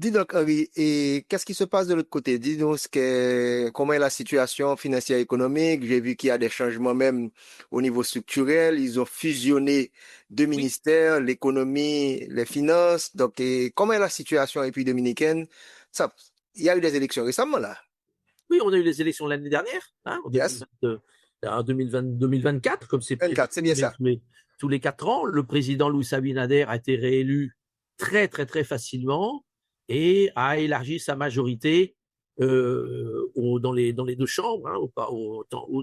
Dis donc, Henri, et qu'est-ce qui se passe de l'autre côté? Dis-nous comment est la situation financière et économique. J'ai vu qu'il y a des changements même au niveau structurel. Ils ont fusionné deux Oui, ministères, l'économie, les finances. Donc, comment est la situation en République dominicaine? Ça, il y a eu des élections récemment, là. oui, on a eu les élections l'année dernière, hein, en Yes. 2022, en 2020, 2024, comme c'est prévu 24, c'est bien ça. tous les 4 ans. Le président Louis Abinader a été réélu très, très, très facilement et a élargi sa majorité dans les deux chambres, hein,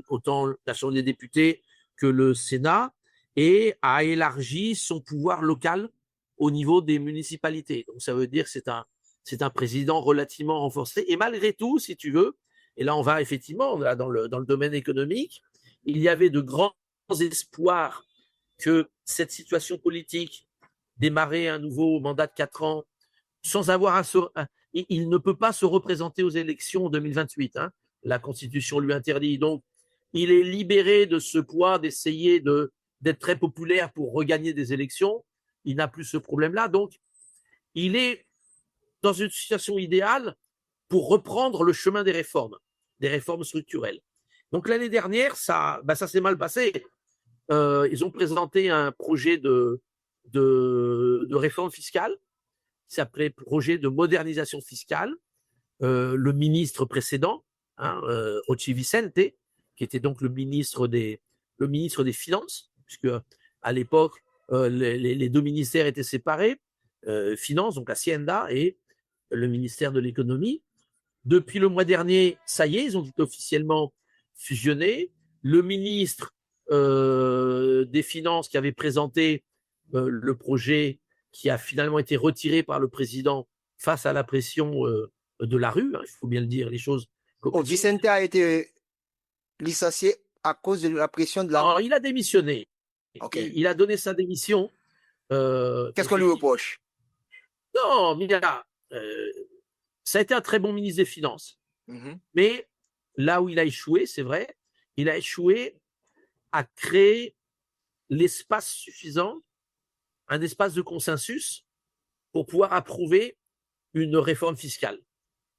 autant la Chambre des députés que le Sénat, et a élargi son pouvoir local au niveau des municipalités. Donc ça veut dire que c'est un président relativement renforcé. Et malgré tout, si tu veux, et là on va effectivement là, dans le domaine économique, il y avait de grands espoirs que cette situation politique démarrer un nouveau mandat de 4 ans sans avoir il ne peut pas se représenter aux élections en 2028. Hein. La Constitution lui interdit. Donc, il est libéré de ce poids d'essayer d'être très populaire pour regagner des élections. Il n'a plus ce problème-là. Donc, il est dans une situation idéale pour reprendre le chemin des réformes structurelles. Donc, l'année dernière, ça s'est mal passé. Ils ont présenté un projet de réforme fiscale qui s'appelait projet de modernisation fiscale. Le ministre précédent, hein, Ochi Vicente, qui était donc le ministre des Finances, puisque à l'époque, les deux ministères étaient séparés, Finances, donc Hacienda, et le ministère de l'économie. Depuis le mois dernier, ça y est, ils ont été officiellement fusionnés. Le ministre des Finances qui avait présenté le projet, qui a finalement été retiré par le président face à la pression de la rue, hein, il faut bien le dire, les choses comme Oh, elles sont. Vicente a été licencié à cause de la pression de la... Alors, il a démissionné. OK. Il a donné sa démission. Qu'est-ce qu'on lui Effectivement. reproche? Non, mais ça a été un très bon ministre des Finances. Mhm. Mais là où il a échoué, c'est vrai, il a échoué à créer l'espace suffisant, un espace de consensus pour pouvoir approuver une réforme fiscale.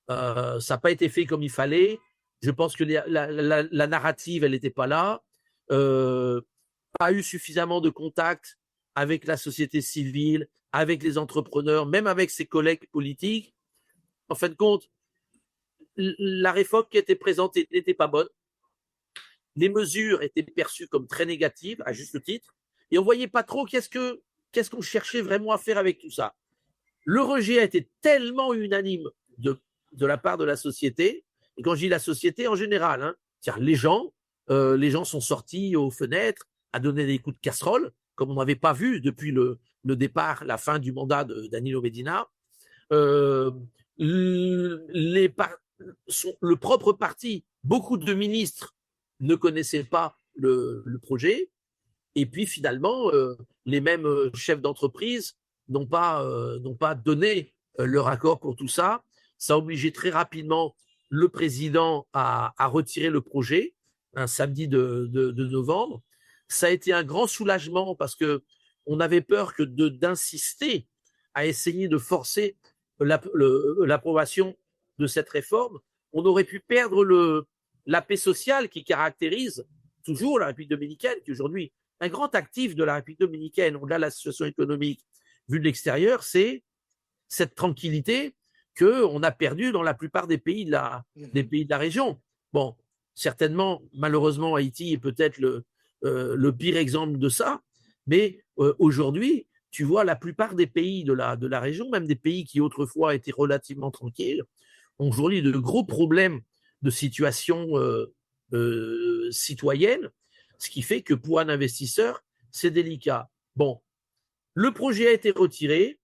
Ça n'a pas été fait comme il fallait. Je pense que la narrative, elle n'était pas là. Pas eu suffisamment de contact avec la société civile, avec les entrepreneurs, même avec ses collègues politiques. En fin de compte, la réforme qui était présentée n'était pas bonne. Les mesures étaient perçues comme très négatives, à juste titre, et on ne voyait pas trop qu'est-ce qu'on cherchait vraiment à faire avec tout ça. Le rejet a été tellement unanime de la part de la société, et quand je dis la société en général, hein, c'est-à-dire les gens sont sortis aux fenêtres à donner des coups de casserole, comme on n'avait pas vu depuis le départ, la fin du mandat de Danilo Medina. Euh, le propre parti, beaucoup de ministres ne connaissaient pas le projet, et puis finalement, les mêmes chefs d'entreprise n'ont pas donné leur accord pour tout ça. Ça a obligé très rapidement le président à retirer le projet un samedi de novembre. Ça a été un grand soulagement parce que on avait peur que d'insister à essayer de forcer l'approbation de cette réforme, on aurait pu perdre la paix sociale qui caractérise toujours la République dominicaine, qui aujourd'hui un grand actif de la République dominicaine, au-delà de la situation économique vue de l'extérieur, c'est cette tranquillité qu'on a perdue dans la plupart des pays de la région. Bon, certainement, malheureusement, Haïti est peut-être le pire exemple de ça, mais aujourd'hui, tu vois, la plupart des pays de la région, même des pays qui autrefois étaient relativement tranquilles, ont aujourd'hui de gros problèmes de situation citoyenne, ce qui fait que pour un investisseur, c'est délicat. Bon, le projet a été retiré,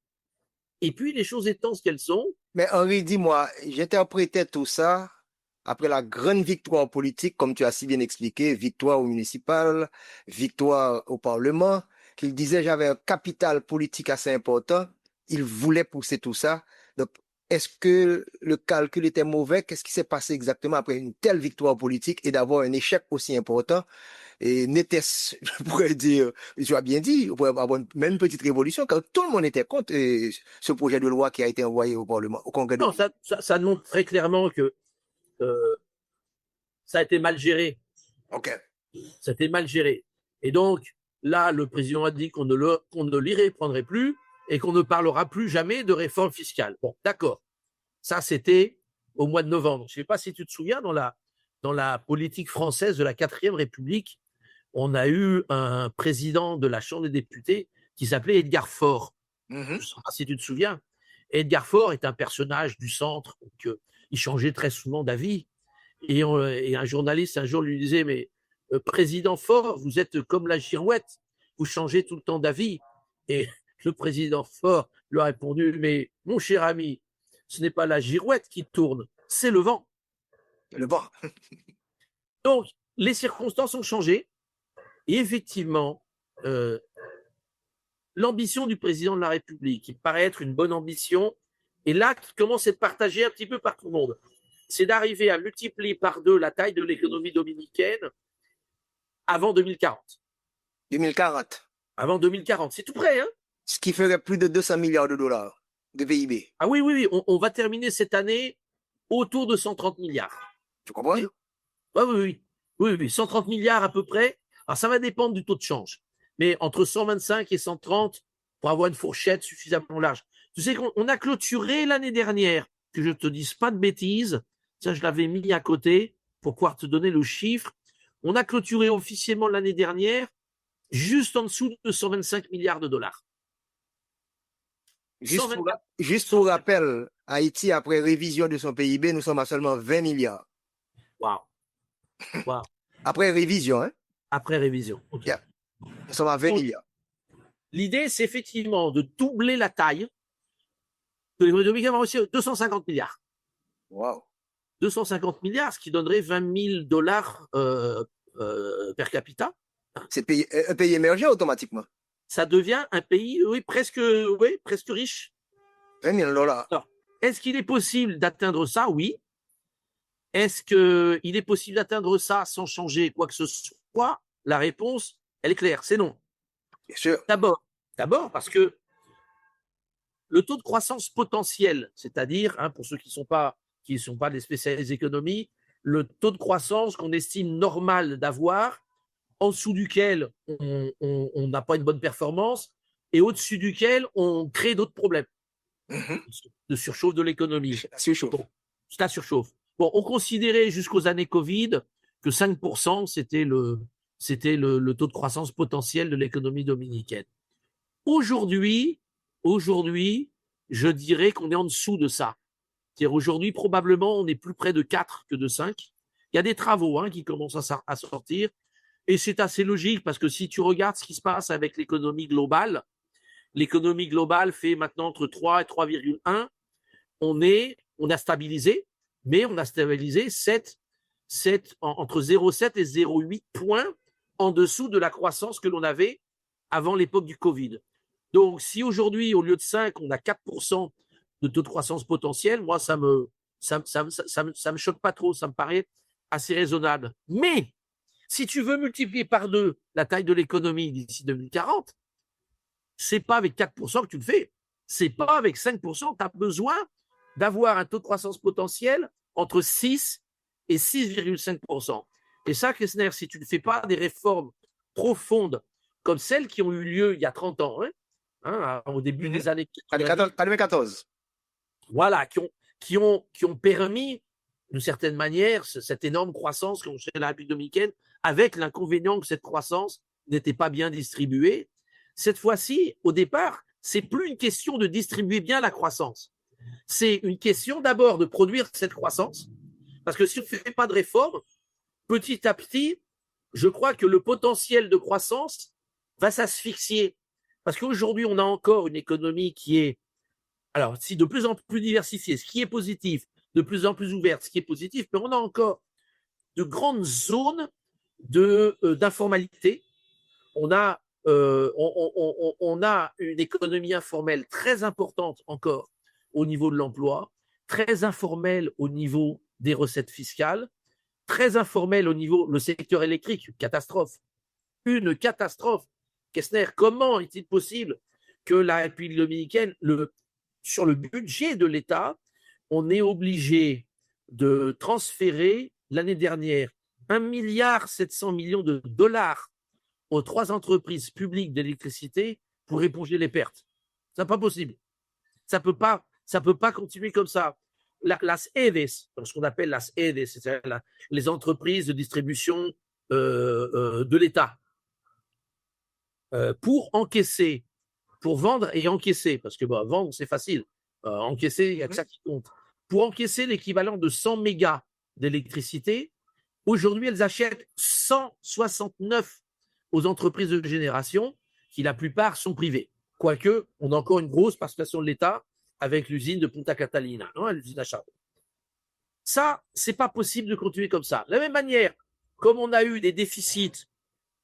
et puis les choses étant ce qu'elles sont. Mais Henri, dis-moi, j'interprétais tout ça après la grande victoire politique, comme tu as si bien expliqué, victoire au municipal, victoire au Parlement, qu'il disait j'avais un capital politique assez important, il voulait pousser tout ça. Donc, est-ce que le calcul était mauvais? Qu'est-ce qui s'est passé exactement après une telle victoire politique et d'avoir un échec aussi important? Et n'était-ce, je pourrais dire, tu as bien dit, on pourrait avoir même une petite révolution quand tout le monde était contre ce projet de loi qui a été envoyé au Parlement, au Congrès. Non, ça montre très clairement que ça a été mal géré. OK. Ça a été mal géré. Et donc, là, le président a dit qu'on ne l'y reprendrait plus et qu'on ne parlera plus jamais de réforme fiscale. Bon, d'accord. Ça, c'était au mois de novembre. Je ne sais pas si tu te souviens, dans la politique française de la 4e République, on a eu un président de la Chambre des députés qui s'appelait Edgar Faure. Je ne sais pas si tu te souviens. Edgar Faure est un personnage du centre, donc, il changeait très souvent d'avis. Et un journaliste, un jour, lui disait, mais président Faure, vous êtes comme la girouette, vous changez tout le temps d'avis. Et le président Faure lui a répondu, mais mon cher ami, ce n'est pas la girouette qui tourne, c'est le vent. Le vent. Donc, les circonstances ont changé. Et effectivement, l'ambition du président de la République, qui paraît être une bonne ambition, et là, qui commence à être partagée un petit peu par tout le monde, c'est d'arriver à multiplier par 2 la taille de l'économie dominicaine avant 2040. 2040. Avant 2040, c'est tout près, hein? Ce qui ferait plus de 200 milliards de dollars de PIB. Ah oui, oui, oui, on va terminer cette année autour de 130 milliards. Tu comprends? Oui, oui, oui, oui, 130 milliards à peu près. Alors, ça va dépendre du taux de change. Mais entre 125 et 130, pour avoir une fourchette suffisamment large. Tu sais qu'on a clôturé l'année dernière, que je ne te dise pas de bêtises, ça je l'avais mis à côté pour pouvoir te donner le chiffre. On a clôturé officiellement l'année dernière juste en dessous de 125 milliards de dollars. Juste pour rappel, Haïti, après révision de son PIB, nous sommes à seulement 20 milliards. Waouh. Wow. Après révision, hein? Après révision. Okay. Yeah. Nous sommes à 20 milliards. L'idée, c'est effectivement de doubler la taille de l'économie dominicaine, aussi 250 milliards. Wow. 250 milliards, ce qui donnerait 20 000 dollars per capita. C'est un pays émergent automatiquement. Ça devient un pays, oui, presque riche. 20 000 dollars. Alors, est-ce qu'il est possible d'atteindre ça? Oui. Est-ce qu'il est possible d'atteindre ça sans changer quoi que ce soit? La réponse, elle est claire, c'est non. Bien sûr. D'abord, parce que le taux de croissance potentiel, c'est-à-dire, hein, pour ceux qui ne sont pas des spécialistes d'économie, le taux de croissance qu'on estime normal d'avoir, en dessous duquel on n'a pas une bonne performance et au-dessus duquel on crée d'autres problèmes de surchauffe de l'économie. Surchauffe. C'est la surchauffe. Bon, on considérait jusqu'aux années Covid que 5% c'était le taux de croissance potentiel de l'économie dominicaine. Aujourd'hui, je dirais qu'on est en dessous de ça. C'est-à-dire aujourd'hui, probablement, on est plus près de 4 que de 5. Il y a des travaux qui commencent à sortir. Et c'est assez logique parce que si tu regardes ce qui se passe avec l'économie globale fait maintenant entre 3 et 3,1. On a stabilisé, mais on a stabilisé entre 0,7 et 0,8 points en dessous de la croissance que l'on avait avant l'époque du Covid. Donc, si aujourd'hui, au lieu de 5, on a 4% de taux de croissance potentiel, moi, ça me choque pas trop, ça me paraît assez raisonnable. Mais, si tu veux multiplier par 2 la taille de l'économie d'ici 2040, c'est pas avec 4% que tu le fais. C'est pas avec 5%. Tu as besoin d'avoir un taux de croissance potentiel entre 6 et 6,5%. Et ça, Kessner, si tu ne fais pas des réformes profondes comme celles qui ont eu lieu il y a 30 ans, au début des années 2014. Voilà, qui ont permis, d'une certaine manière, cette énorme croissance qu'ont chez la République dominicaine, avec l'inconvénient que cette croissance n'était pas bien distribuée. Cette fois-ci, au départ, c'est plus une question de distribuer bien la croissance. C'est une question d'abord de produire cette croissance, parce que si on ne fait pas de réforme, petit à petit, je crois que le potentiel de croissance va s'asphyxier. Parce qu'aujourd'hui, on a encore une économie qui est, alors, si de plus en plus diversifiée, ce qui est positif, de plus en plus ouverte, ce qui est positif, mais on a encore de grandes zones d'informalité. On a une économie informelle très importante encore au niveau de l'emploi. très informel au niveau des recettes fiscales, très informel au niveau le secteur électrique, catastrophe. Une catastrophe. Kessner, comment est-il possible que la République dominicaine, sur le budget de l'État, on est obligé de transférer l'année dernière 1,7 milliard de dollars aux 3 entreprises publiques d'électricité pour éponger les pertes. Ce n'est pas possible. Ça peut pas continuer comme ça. Las EDES, ce qu'on appelle las EDES, c'est-à-dire les entreprises de distribution de l'État, pour encaisser, pour vendre et encaisser, parce que vendre c'est facile, encaisser, il n'y a que ça qui compte. Pour encaisser l'équivalent de 100 mégas d'électricité, aujourd'hui elles achètent 169 aux entreprises de génération, qui la plupart sont privées. Quoique, on a encore une grosse participation de l'État avec l'usine de Punta Catalina, l'usine à charbon. Ça, c'est pas possible de continuer comme ça. De la même manière, comme on a eu des déficits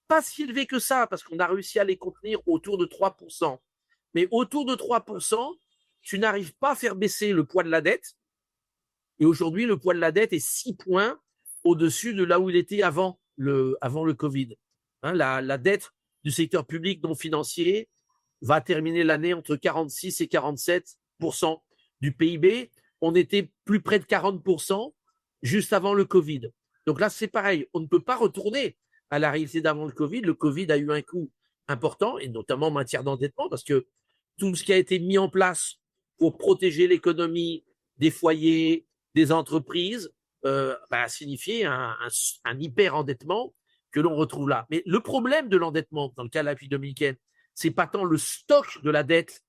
pas si élevés que ça, parce qu'on a réussi à les contenir autour de 3%, mais autour de 3%, tu n'arrives pas à faire baisser le poids de la dette. Et aujourd'hui, le poids de la dette est 6 points au-dessus de là où il était avant le Covid. La dette du secteur public non financier va terminer l'année entre 46 et 47% du PIB. On était plus près de 40% juste avant le Covid. Donc là, c'est pareil. On ne peut pas retourner à la réalité d'avant le Covid. Le Covid a eu un coût important, et notamment en matière d'endettement, parce que tout ce qui a été mis en place pour protéger l'économie des foyers, des entreprises, a signifié un hyper-endettement que l'on retrouve là. Mais le problème de l'endettement, dans le cas de la République dominicaine, c'est pas tant le stock de la dette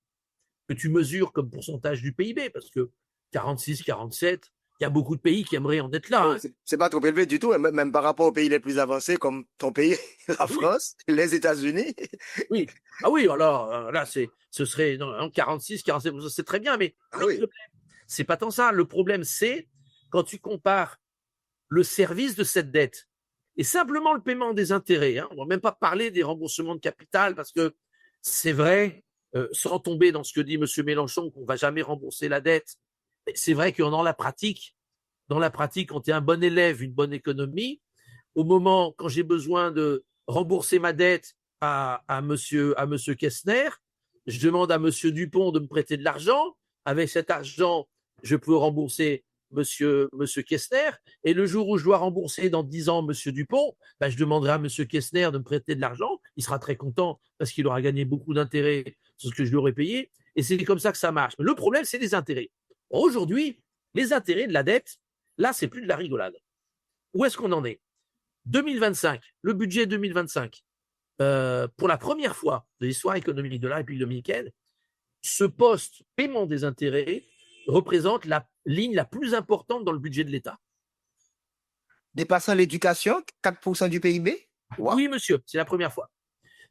que tu mesures comme pourcentage du PIB, parce que 46, 47, il y a beaucoup de pays qui aimeraient en être là. Hein. C'est pas trop élevé du tout, même par rapport aux pays les plus avancés, comme ton pays, la France, les États-Unis. Oui. Ah oui, alors là, ce serait 46, 47, c'est très bien, mais le problème, c'est pas tant ça. Le problème, c'est quand tu compares le service de cette dette et simplement le paiement des intérêts. On ne va même pas parler des remboursements de capital, parce que c'est vrai, sans tomber dans ce que dit M. Mélenchon, qu'on ne va jamais rembourser la dette. Mais c'est vrai que dans la pratique, quand tu es un bon élève, une bonne économie, au moment, quand j'ai besoin de rembourser ma dette à monsieur Kessner, je demande à monsieur Dupont de me prêter de l'argent. Avec cet argent, je peux rembourser monsieur Kessner. Et le jour où je dois rembourser dans 10 ans monsieur Dupont, je demanderai à monsieur Kessner de me prêter de l'argent. Il sera très content parce qu'il aura gagné beaucoup d'intérêts sur ce que je lui aurais payé. Et c'est comme ça que ça marche. Mais le problème, c'est les intérêts. Aujourd'hui, les intérêts de la dette, là, c'est plus de la rigolade. Où est-ce qu'on en est? 2025, le budget 2025, pour la première fois de l'histoire économique de la République dominicaine, ce poste paiement des intérêts représente la ligne la plus importante dans le budget de l'État. Dépassant l'éducation, 4% du PIB? Wow. Oui, monsieur, c'est la première fois.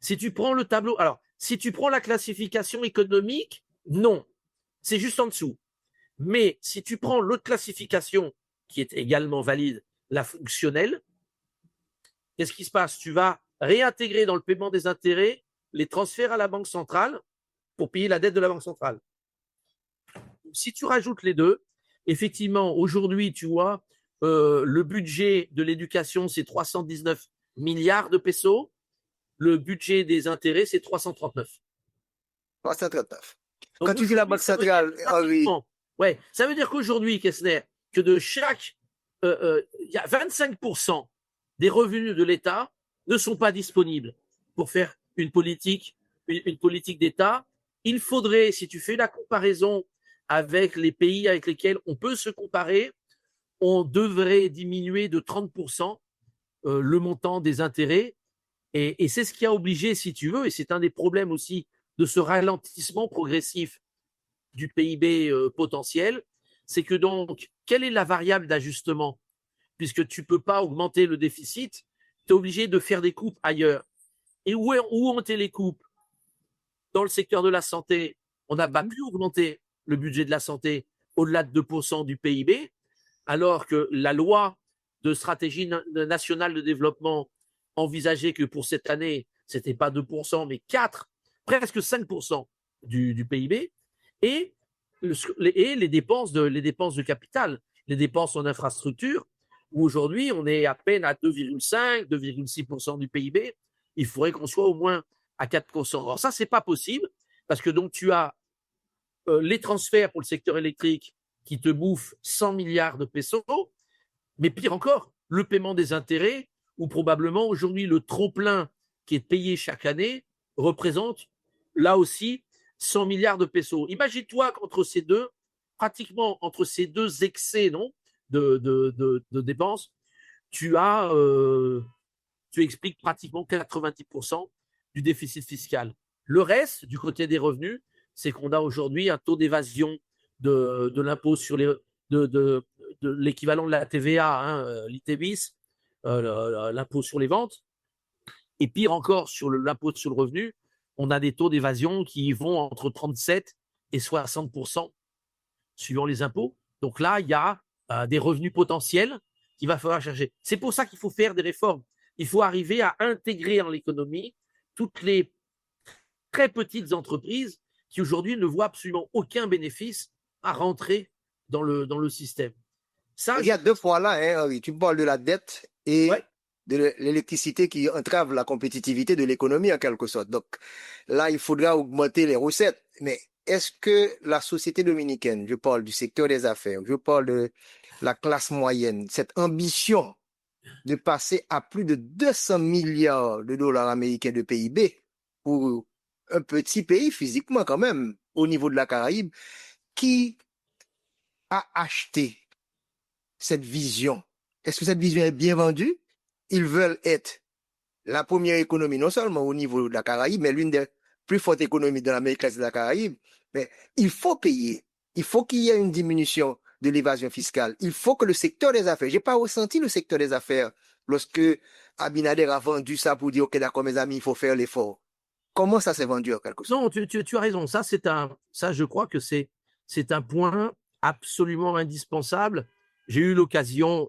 Si tu prends le tableau, alors, si tu prends la classification économique, non, c'est juste en dessous. Mais si tu prends l'autre classification, qui est également valide, la fonctionnelle, qu'est-ce qui se passe? Tu vas réintégrer dans le paiement des intérêts les transferts à la Banque centrale pour payer la dette de la Banque centrale. Si tu rajoutes les deux, effectivement, aujourd'hui, tu vois, le budget de l'éducation, c'est 319 milliards de pesos. Le budget des intérêts, c'est 339. 339. Donc, quand tu dis la Banque centrale, ouais, ça veut dire qu'aujourd'hui, Kessner, que de chaque, il y a 25% des revenus de l'État ne sont pas disponibles pour faire une politique d'État. Il faudrait, si tu fais la comparaison avec les pays avec lesquels on peut se comparer, on devrait diminuer de 30% le montant des intérêts. Et c'est ce qui a obligé, si tu veux, et c'est un des problèmes aussi de ce ralentissement progressif du PIB potentiel, c'est que donc, quelle est la variable d'ajustement? Puisque tu ne peux pas augmenter le déficit, tu es obligé de faire des coupes ailleurs. Et où ont été les coupes? Dans le secteur de la santé, on n'a pas pu augmenter le budget de la santé au-delà de 2% du PIB, alors que la loi de stratégie nationale de développement envisageait que pour cette année, ce n'était pas 2%, mais presque 5% du PIB. Et et les dépenses de capital, les dépenses en infrastructure, où aujourd'hui on est à peine à 2,5, 2,6% du PIB. Il faudrait qu'on soit au moins à 4%. Alors ça, c'est pas possible parce que donc tu as les transferts pour le secteur électrique qui te bouffent 100 milliards de pesos, mais pire encore, le paiement des intérêts, où probablement aujourd'hui le trop-plein qui est payé chaque année représente là aussi 100 milliards de pesos. Imagine-toi qu'entre ces deux, pratiquement entre ces deux excès de dépenses, tu expliques pratiquement 90% du déficit fiscal. Le reste, du côté des revenus, c'est qu'on a aujourd'hui un taux d'évasion de l'impôt sur les de l'équivalent de la TVA, hein, l'ITBIS, l'impôt sur les ventes, et pire encore sur l'impôt sur le revenu, on a des taux d'évasion qui vont entre 37 et 60% suivant les impôts. Donc là, il y a des revenus potentiels qu'il va falloir chercher. C'est pour ça qu'il faut faire des réformes. Il faut arriver à intégrer dans l'économie toutes les très petites entreprises qui aujourd'hui ne voient absolument aucun bénéfice à rentrer dans le système. Ça, il y a deux fois là, hein, Henri, tu parles de la dette et ouais. de l'électricité qui entrave la compétitivité de l'économie en quelque sorte. Donc là, il faudra augmenter les recettes. Mais est-ce que la société dominicaine, je parle du secteur des affaires, je parle de la classe moyenne, cette ambition de passer à plus de 200 milliards de dollars américains de PIB pour un petit pays physiquement quand même au niveau de la Caraïbe, qui a acheté cette vision? Est-ce que cette vision est bien vendue? Ils veulent être la première économie, non seulement au niveau de la Caraïbe, mais l'une des plus fortes économies de l'Amérique latine de la Caraïbe. Mais il faut payer. Il faut qu'il y ait une diminution de l'évasion fiscale. Il faut que le secteur des affaires, j'ai pas ressenti le secteur des affaires lorsque Abinader a vendu ça pour dire, OK, d'accord, mes amis, il faut faire l'effort. Comment ça s'est vendu en quelque sorte? Non, tu as raison. Ça, je crois que c'est un point absolument indispensable. J'ai eu l'occasion,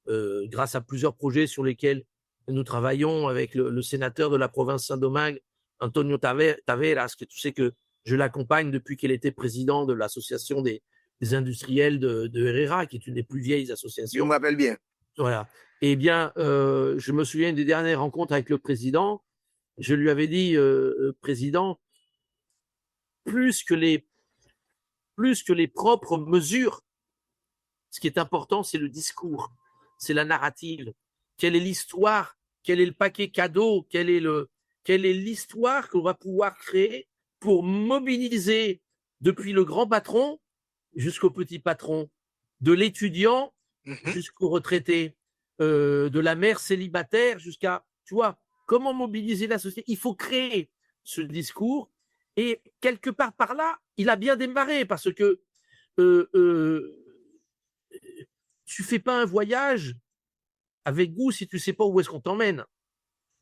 grâce à plusieurs projets sur lesquels nous travaillons avec le sénateur de la province Saint-Domingue, Antonio Taveras, que tu sais que je l'accompagne depuis qu'il était président de l'association des industriels de Herrera, qui est une des plus vieilles associations. Je me rappelle bien. Voilà. Eh bien, je me souviens des dernières rencontres avec le président. Je lui avais dit, président, plus que les propres mesures, ce qui est important, c'est le discours, c'est la narrative. Quelle est l'histoire? Quel est le paquet cadeau? Quelle est l'histoire qu'on va pouvoir créer pour mobiliser depuis le grand patron jusqu'au petit patron, de l'étudiant jusqu'au retraité, de la mère célibataire jusqu'à, tu vois, comment mobiliser la société? Il faut créer ce discours, et quelque part par là, il a bien démarré, parce que tu fais pas un voyage avec goût si tu sais pas où est-ce qu'on t'emmène.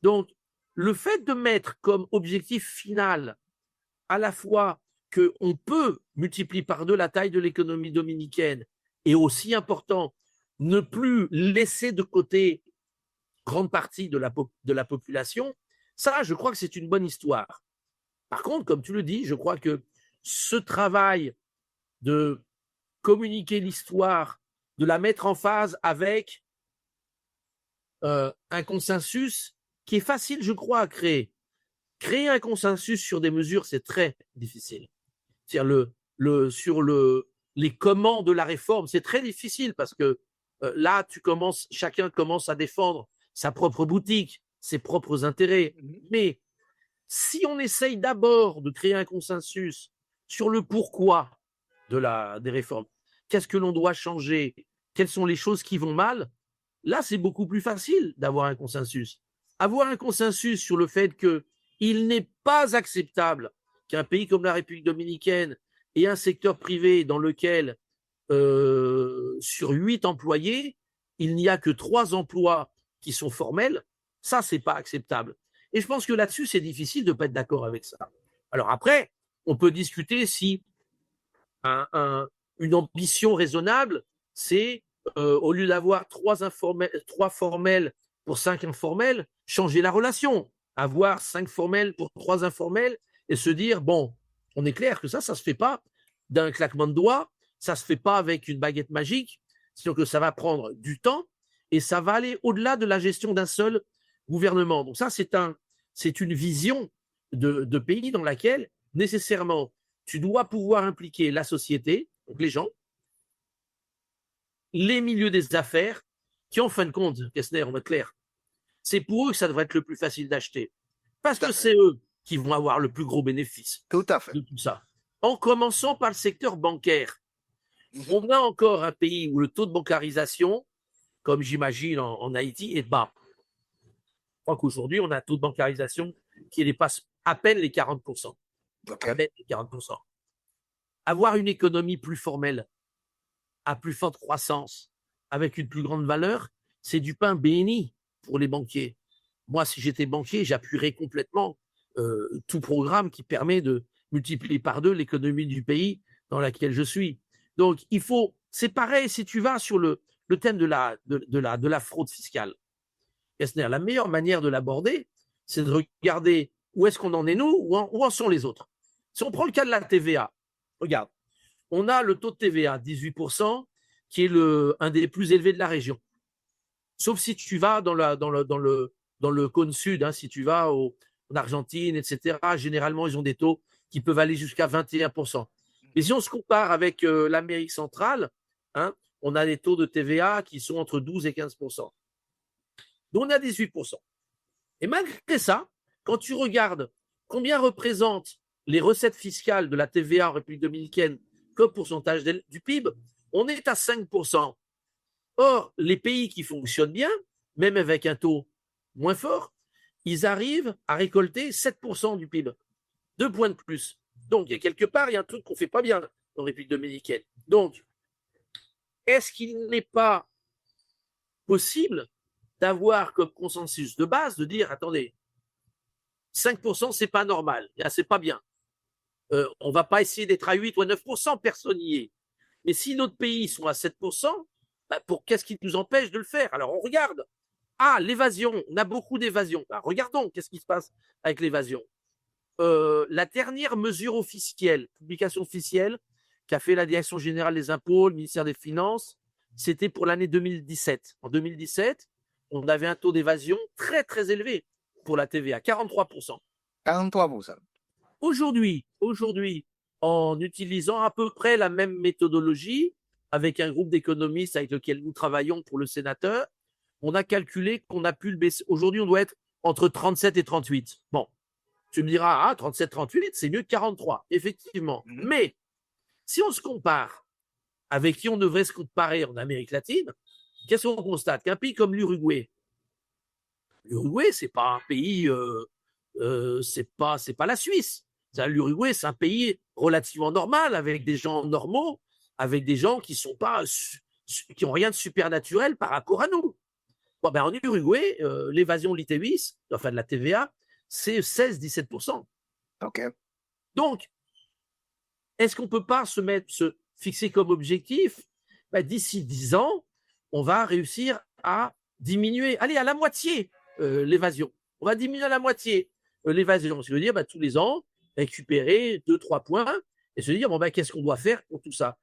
Donc, le fait de mettre comme objectif final à la fois qu'on peut multiplier par deux la taille de l'économie dominicaine, et aussi important, ne plus laisser de côté grande partie de la population, ça, je crois que c'est une bonne histoire. Par contre, comme tu le dis, je crois que ce travail de communiquer l'histoire, de la mettre en phase avec un consensus qui est facile, je crois, à créer. Créer un consensus sur des mesures, c'est très difficile. C'est-à-dire sur les comment de la réforme, c'est très difficile, parce que là, chacun commence à défendre sa propre boutique, ses propres intérêts. Mais si on essaye d'abord de créer un consensus sur le pourquoi des réformes, qu'est-ce que l'on doit changer, quelles sont les choses qui vont mal, là, c'est beaucoup plus facile d'avoir un consensus. Avoir un consensus sur le fait qu'il n'est pas acceptable qu'un pays comme la République dominicaine ait un secteur privé dans lequel, sur 8 employés, il n'y a que 3 emplois qui sont formels, ça, c'est pas acceptable. Et je pense que là-dessus, c'est difficile de ne pas être d'accord avec ça. Alors après, on peut discuter si une ambition raisonnable, c'est, au lieu d'avoir 3 formels pour 5 informels, changer la relation, avoir 5 formels pour 3 informels, et se dire, bon, on est clair que ça se fait pas d'un claquement de doigts, ça se fait pas avec une baguette magique, c'est que ça va prendre du temps et ça va aller au-delà de la gestion d'un seul gouvernement. Donc ça, c'est une vision de pays dans laquelle nécessairement tu dois pouvoir impliquer la société, donc les gens, les milieux des affaires, qui en fin de compte, Kessner, on va être clair, c'est pour eux que ça devrait être le plus facile d'acheter. Parce que c'est eux qui vont avoir le plus gros bénéfice Tout à fait. de tout ça. En commençant par le secteur bancaire. On a encore un pays où le taux de bancarisation, comme j'imagine en Haïti, est bas. Je crois qu'aujourd'hui, on a un taux de bancarisation qui dépasse à peine les 40%. Okay. À peine les 40%. Avoir une économie plus formelle, à plus forte croissance, avec une plus grande valeur, c'est du pain béni pour les banquiers. Moi, si j'étais banquier, j'appuierais complètement tout programme qui permet de multiplier par 2 l'économie du pays dans lequel je suis. Donc, c'est pareil si tu vas sur le thème de la fraude fiscale. Kessner, la meilleure manière de l'aborder, c'est de regarder où est-ce qu'on en est nous, où en sont les autres. Si on prend le cas de la TVA, regarde, on a le taux de TVA, 18%, qui est un des plus élevés de la région. Sauf si tu vas dans le cône sud, hein, si tu vas en Argentine, etc., généralement, ils ont des taux qui peuvent aller jusqu'à 21%. Mais si on se compare avec l'Amérique centrale, hein, on a des taux de TVA qui sont entre 12 et 15%. Donc, on a 18%. Et malgré ça, quand tu regardes combien représentent les recettes fiscales de la TVA en République dominicaine comme pourcentage du PIB, on est à 5%. Or, les pays qui fonctionnent bien, même avec un taux moins fort, ils arrivent à récolter 7% du PIB. 2 points de plus. Donc, il y a quelque part, il y a un truc qu'on ne fait pas bien en République dominicaine. Donc, est-ce qu'il n'est pas possible d'avoir comme consensus de base de dire, attendez, 5%, c'est pas normal, c'est pas bien. On va pas essayer d'être à 8 ou à 9%, personne n'y est. Mais si d'autres pays sont à 7%, qu'est-ce qui nous empêche de le faire? Alors, on regarde. Ah, l'évasion, on a beaucoup d'évasion. Regardons, qu'est-ce qui se passe avec l'évasion? La dernière mesure officielle, publication officielle, qu'a fait la Direction générale des impôts, le ministère des Finances, c'était pour l'année 2017. En 2017, on avait un taux d'évasion très, très élevé pour la TVA, 43%. 43%. Aujourd'hui, en utilisant à peu près la même méthodologie, avec un groupe d'économistes avec lequel nous travaillons pour le sénateur, on a calculé qu'on a pu le baisser. Aujourd'hui, on doit être entre 37 et 38. Bon, tu me diras, 37, 38, c'est mieux que 43, effectivement. Mais si on se compare avec qui on devrait se comparer en Amérique latine, qu'est-ce qu'on constate? Qu'un pays comme l'Uruguay, c'est pas un pays, c'est pas la Suisse. L'Uruguay, c'est un pays relativement normal, avec des gens normaux, avec des gens qui sont pas, qui ont rien de supernaturel par rapport à nous. Bon, en Uruguay, l'évasion de l'ITBIS, enfin de la TVA, c'est 16-17%. OK. Donc, est-ce qu'on ne peut pas se fixer comme objectif, d'ici 10 ans, on va réussir à diminuer, allez, à la moitié l'évasion. On va diminuer à la moitié l'évasion. Ça veut dire tous les ans, récupérer 2-3 points et se dire, qu'est-ce qu'on doit faire pour tout ça?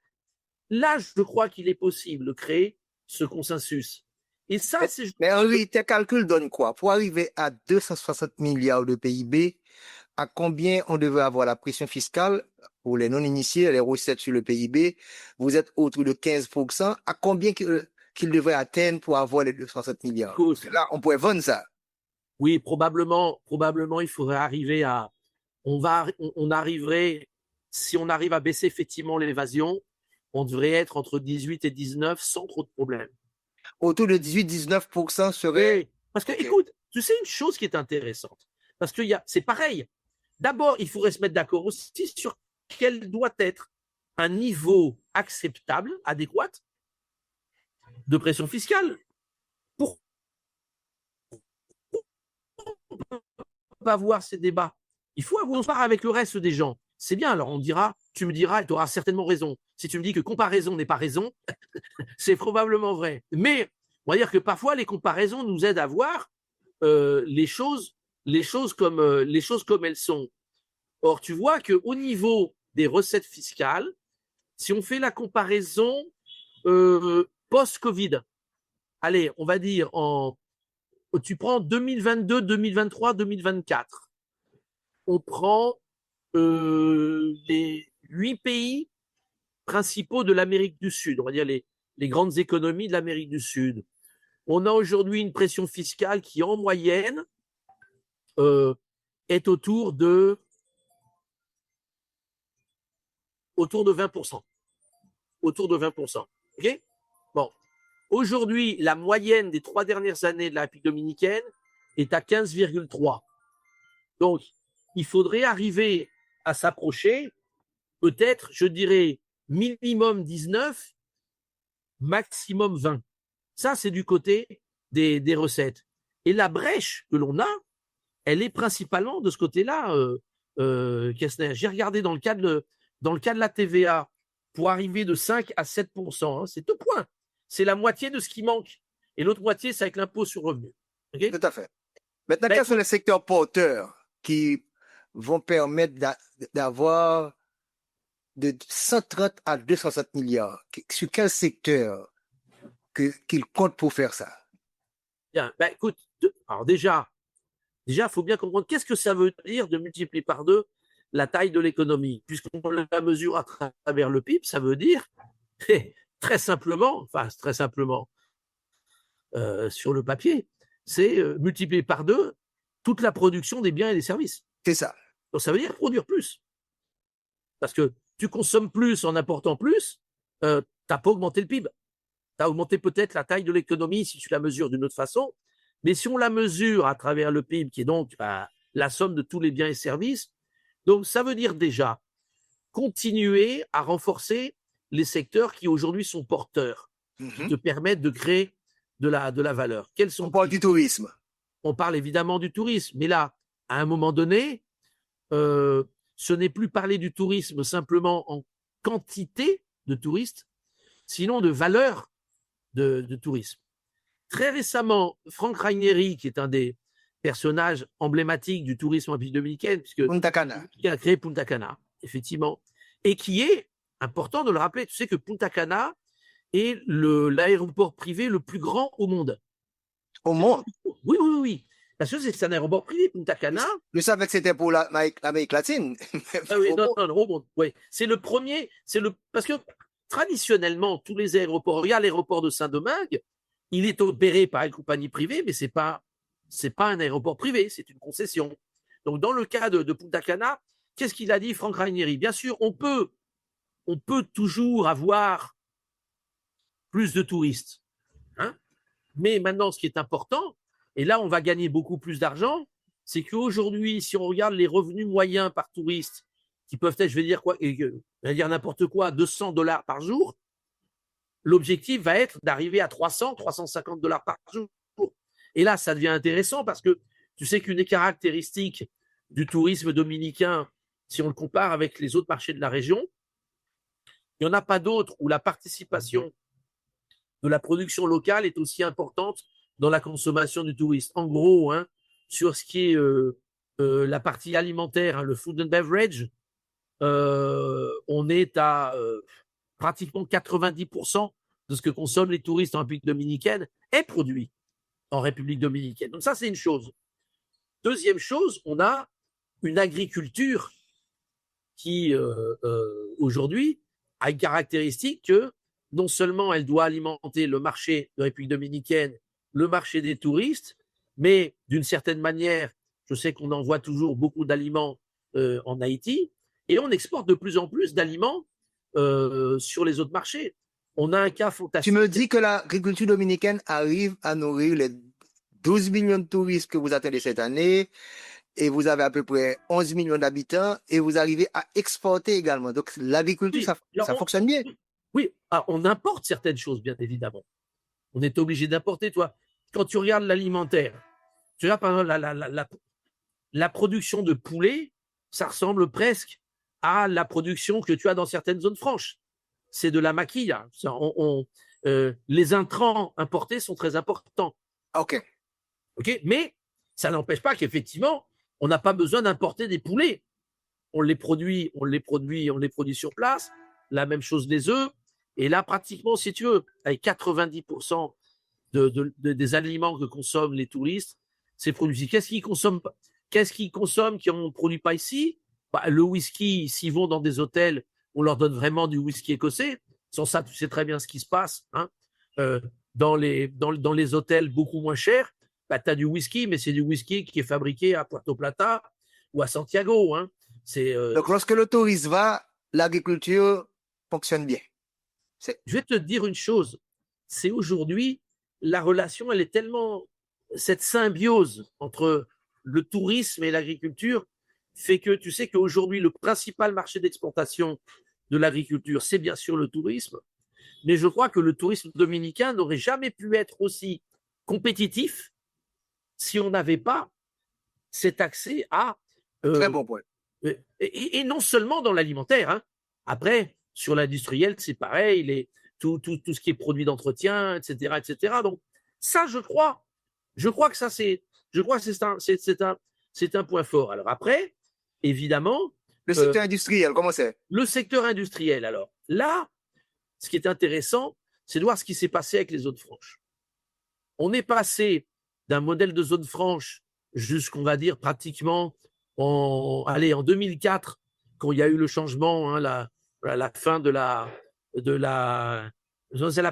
Là, je crois qu'il est possible de créer ce consensus. Et ça, c'est... Mais Henri, tes calculs donnent quoi? Pour arriver à 260 milliards de PIB, à combien on devrait avoir la pression fiscale pour les non-initiés, les recettes sur le PIB? Vous êtes autour de 15%. À combien qu'il devrait atteindre pour avoir les 260 milliards? Là, on pourrait vendre ça. Oui, probablement, il faudrait arriver à... On arriverait, si on arrive à baisser effectivement l'évasion, on devrait être entre 18 et 19 sans trop de problèmes. Autour de 18-19% serait... Oui, parce que, écoute, tu sais une chose qui est intéressante, parce que c'est pareil. D'abord, il faudrait se mettre d'accord aussi sur quel doit être un niveau acceptable, adéquat, de pression fiscale. Pour ne pas avoir ces débats, il faut avoir avec le reste des gens. C'est bien, alors tu me diras, et tu auras certainement raison. Si tu me dis que comparaison n'est pas raison, c'est probablement vrai. Mais on va dire que parfois, les comparaisons nous aident à voir les choses comme elles sont. Or, tu vois qu'au niveau des recettes fiscales, si on fait la comparaison post-Covid, allez, on va dire, tu prends 2022, 2023, 2024, on prend les 8 pays principaux de l'Amérique du Sud, on va dire les grandes économies de l'Amérique du Sud. On a aujourd'hui une pression fiscale qui, en moyenne, est autour de 20%. Autour de 20%. OK ? Bon. Aujourd'hui, la moyenne des 3 dernières années de la République dominicaine est à 15,3. Donc, il faudrait arriver à s'approcher, peut-être, je dirais, minimum 19, maximum 20. Ça, c'est du côté des recettes. Et la brèche que l'on a, elle est principalement de ce côté-là, Kessner. J'ai regardé dans le cas de la TVA, pour arriver de 5 à 7%, hein, c'est 2 points. C'est la moitié de ce qui manque. Et l'autre moitié, c'est avec l'impôt sur le revenu. Okay? Tout à fait. Maintenant, quels sont les secteurs porteurs qui vont permettre d'avoir de 130 à 260 milliards? Sur quel secteur qu'ils comptent pour faire ça? Bien, ben, écoute, alors déjà, il faut bien comprendre qu'est-ce que ça veut dire de multiplier par 2 la taille de l'économie. Puisqu'on la mesure à travers le PIB, ça veut dire, très simplement, sur le papier, c'est multiplier par 2 toute la production des biens et des services. C'est ça. Donc ça veut dire produire plus. Parce que tu consommes plus en apportant plus, tu n'as pas augmenté le PIB. Tu as augmenté peut-être la taille de l'économie si tu la mesures d'une autre façon. Mais si on la mesure à travers le PIB, qui est donc la somme de tous les biens et services, donc ça veut dire déjà continuer à renforcer les secteurs qui aujourd'hui sont porteurs, qui te permettent de créer de la valeur. On parle du tourisme. On parle évidemment du tourisme, mais là, à un moment donné, ce n'est plus parler du tourisme simplement en quantité de touristes, sinon de valeur de tourisme. Très récemment, Franck Ranieri, qui est un des personnages emblématiques du tourisme en République dominicaine, qui a créé Punta Cana, effectivement, et qui est, important de le rappeler, tu sais que Punta Cana est l'aéroport privé le plus grand au monde. Au monde? Oui. Parce que c'est un aéroport privé, Punta Cana. Je savais que c'était pour l'Amérique latine. Ah oui, non, au monde. Oui. C'est le premier, parce que traditionnellement, tous les aéroports, regarde l'aéroport de Saint-Domingue, il est opéré par une compagnie privée, mais c'est pas un aéroport privé, c'est une concession. Donc, dans le cas de Punta Cana, qu'est-ce qu'il a dit, Franck Ranieri? Bien sûr, on peut toujours avoir plus de touristes. Hein, mais maintenant, ce qui est important, et là, on va gagner beaucoup plus d'argent, c'est qu'aujourd'hui, si on regarde les revenus moyens par touriste, qui peuvent être, je vais dire n'importe quoi, $200 par jour, l'objectif va être d'arriver à 300, 350 $ par jour. Et là, ça devient intéressant parce que tu sais qu'une des caractéristiques du tourisme dominicain, si on le compare avec les autres marchés de la région, il n'y en a pas d'autres où la participation de la production locale est aussi importante dans la consommation du touriste. En gros, sur ce qui est la partie alimentaire, le food and beverage, on est à pratiquement 90% de ce que consomment les touristes en République dominicaine est produit en République dominicaine. Donc ça, c'est une chose. Deuxième chose, on a une agriculture qui, aujourd'hui, a une caractéristique que non seulement elle doit alimenter le marché de République dominicaine, le marché des touristes, mais d'une certaine manière, je sais qu'on envoie toujours beaucoup d'aliments en Haïti, et on exporte de plus en plus d'aliments sur les autres marchés. On a un cas fantastique. Tu me dis que l'agriculture dominicaine arrive à nourrir les 12 millions de touristes que vous attendez cette année, et vous avez à peu près 11 millions d'habitants, et vous arrivez à exporter également. Donc l'agriculture, ça fonctionne bien. Oui, on importe certaines choses, bien évidemment. On est obligé d'importer, toi. Quand tu regardes l'alimentaire, tu vois, par exemple, la production de poulet, ça ressemble presque à la production que tu as dans certaines zones franches. C'est de la maquille. Les intrants importés sont très importants. OK. Mais ça n'empêche pas qu'effectivement, on n'a pas besoin d'importer des poulets. on les produit sur place. La même chose les œufs. Et là, pratiquement, si tu veux, avec 90% des aliments que consomment les touristes, c'est produit. Qu'est-ce qu'ils consomment qui on ne produit pas ici? Le whisky, s'ils vont dans des hôtels, on leur donne vraiment du whisky écossais. Sans ça, tu sais très bien ce qui se passe. Hein. Dans les hôtels beaucoup moins chers, tu as du whisky, mais c'est du whisky qui est fabriqué à Puerto Plata ou à Santiago. Hein. Donc, lorsque le touriste va, l'agriculture fonctionne bien. Je vais te dire une chose, c'est aujourd'hui, la relation, elle est tellement, cette symbiose entre le tourisme et l'agriculture fait que tu sais qu'aujourd'hui, le principal marché d'exportation de l'agriculture, c'est bien sûr le tourisme, mais je crois que le tourisme dominicain n'aurait jamais pu être aussi compétitif si on n'avait pas cet accès à... Très bon point. Et non seulement dans l'alimentaire. Hein. Après, sur l'industriel, c'est pareil, tout ce qui est produit d'entretien, etc., etc. Donc, ça, je crois que ça, c'est un point fort. Alors après, évidemment... Le secteur industriel, comment c'est? Le secteur industriel, alors. Là, ce qui est intéressant, c'est de voir ce qui s'est passé avec les zones franches. On est passé d'un modèle de zone franche jusqu'on va dire pratiquement en 2004, quand il y a eu le changement, hein, la fin de la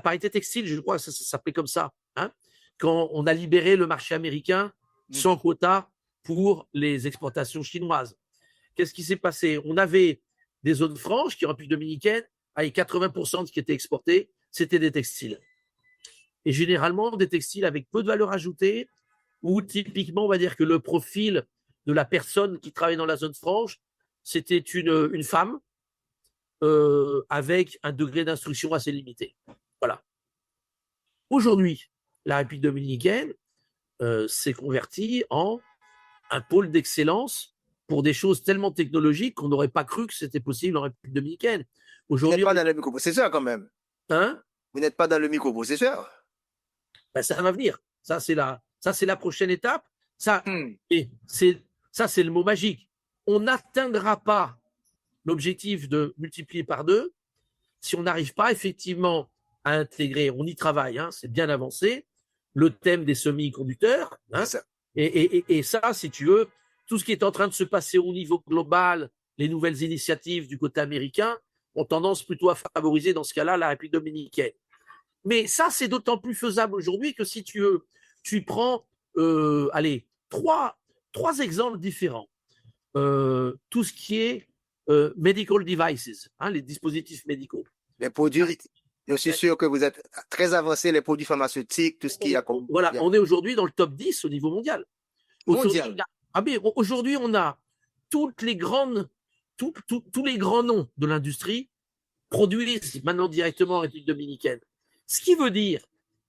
parité textile, je crois que ça s'appelait comme ça, hein, quand on a libéré le marché américain sans quota pour les exportations chinoises. Qu'est-ce qui s'est passé? On avait des zones franches qui, en République dominicaine, avec 80% de ce qui était exporté, c'était des textiles. Et généralement, des textiles avec peu de valeur ajoutée, où typiquement, on va dire que le profil de la personne qui travaillait dans la zone franche, c'était une femme avec un degré d'instruction assez limité. Voilà. Aujourd'hui, la République dominicaine s'est convertie en un pôle d'excellence pour des choses tellement technologiques qu'on n'aurait pas cru que c'était possible en République dominicaine. Aujourd'hui, vous n'êtes pas dans le microprocesseur quand même. Hein? Vous n'êtes pas dans le microprocesseur. Ben, ça va venir. Ça, c'est la prochaine étape. Et ça, c'est le mot magique. On n'atteindra pas l'objectif de multiplier par 2 si on n'arrive pas effectivement à intégrer, on y travaille, hein, c'est bien avancé, le thème des semi-conducteurs. Hein, et ça, si tu veux, tout ce qui est en train de se passer au niveau global, les nouvelles initiatives du côté américain ont tendance plutôt à favoriser, dans ce cas-là, la République dominicaine. Mais ça, c'est d'autant plus faisable aujourd'hui que si tu prends, trois exemples différents. Tout ce qui est medical devices, hein, les dispositifs médicaux. Les produits, je suis sûr que vous êtes très avancé, les produits pharmaceutiques, tout ce qui a... Voilà, on est aujourd'hui dans le top 10 au niveau mondial. Aujourd'hui, on a tous les grands noms de l'industrie produisent maintenant directement en République dominicaine. Ce qui veut dire,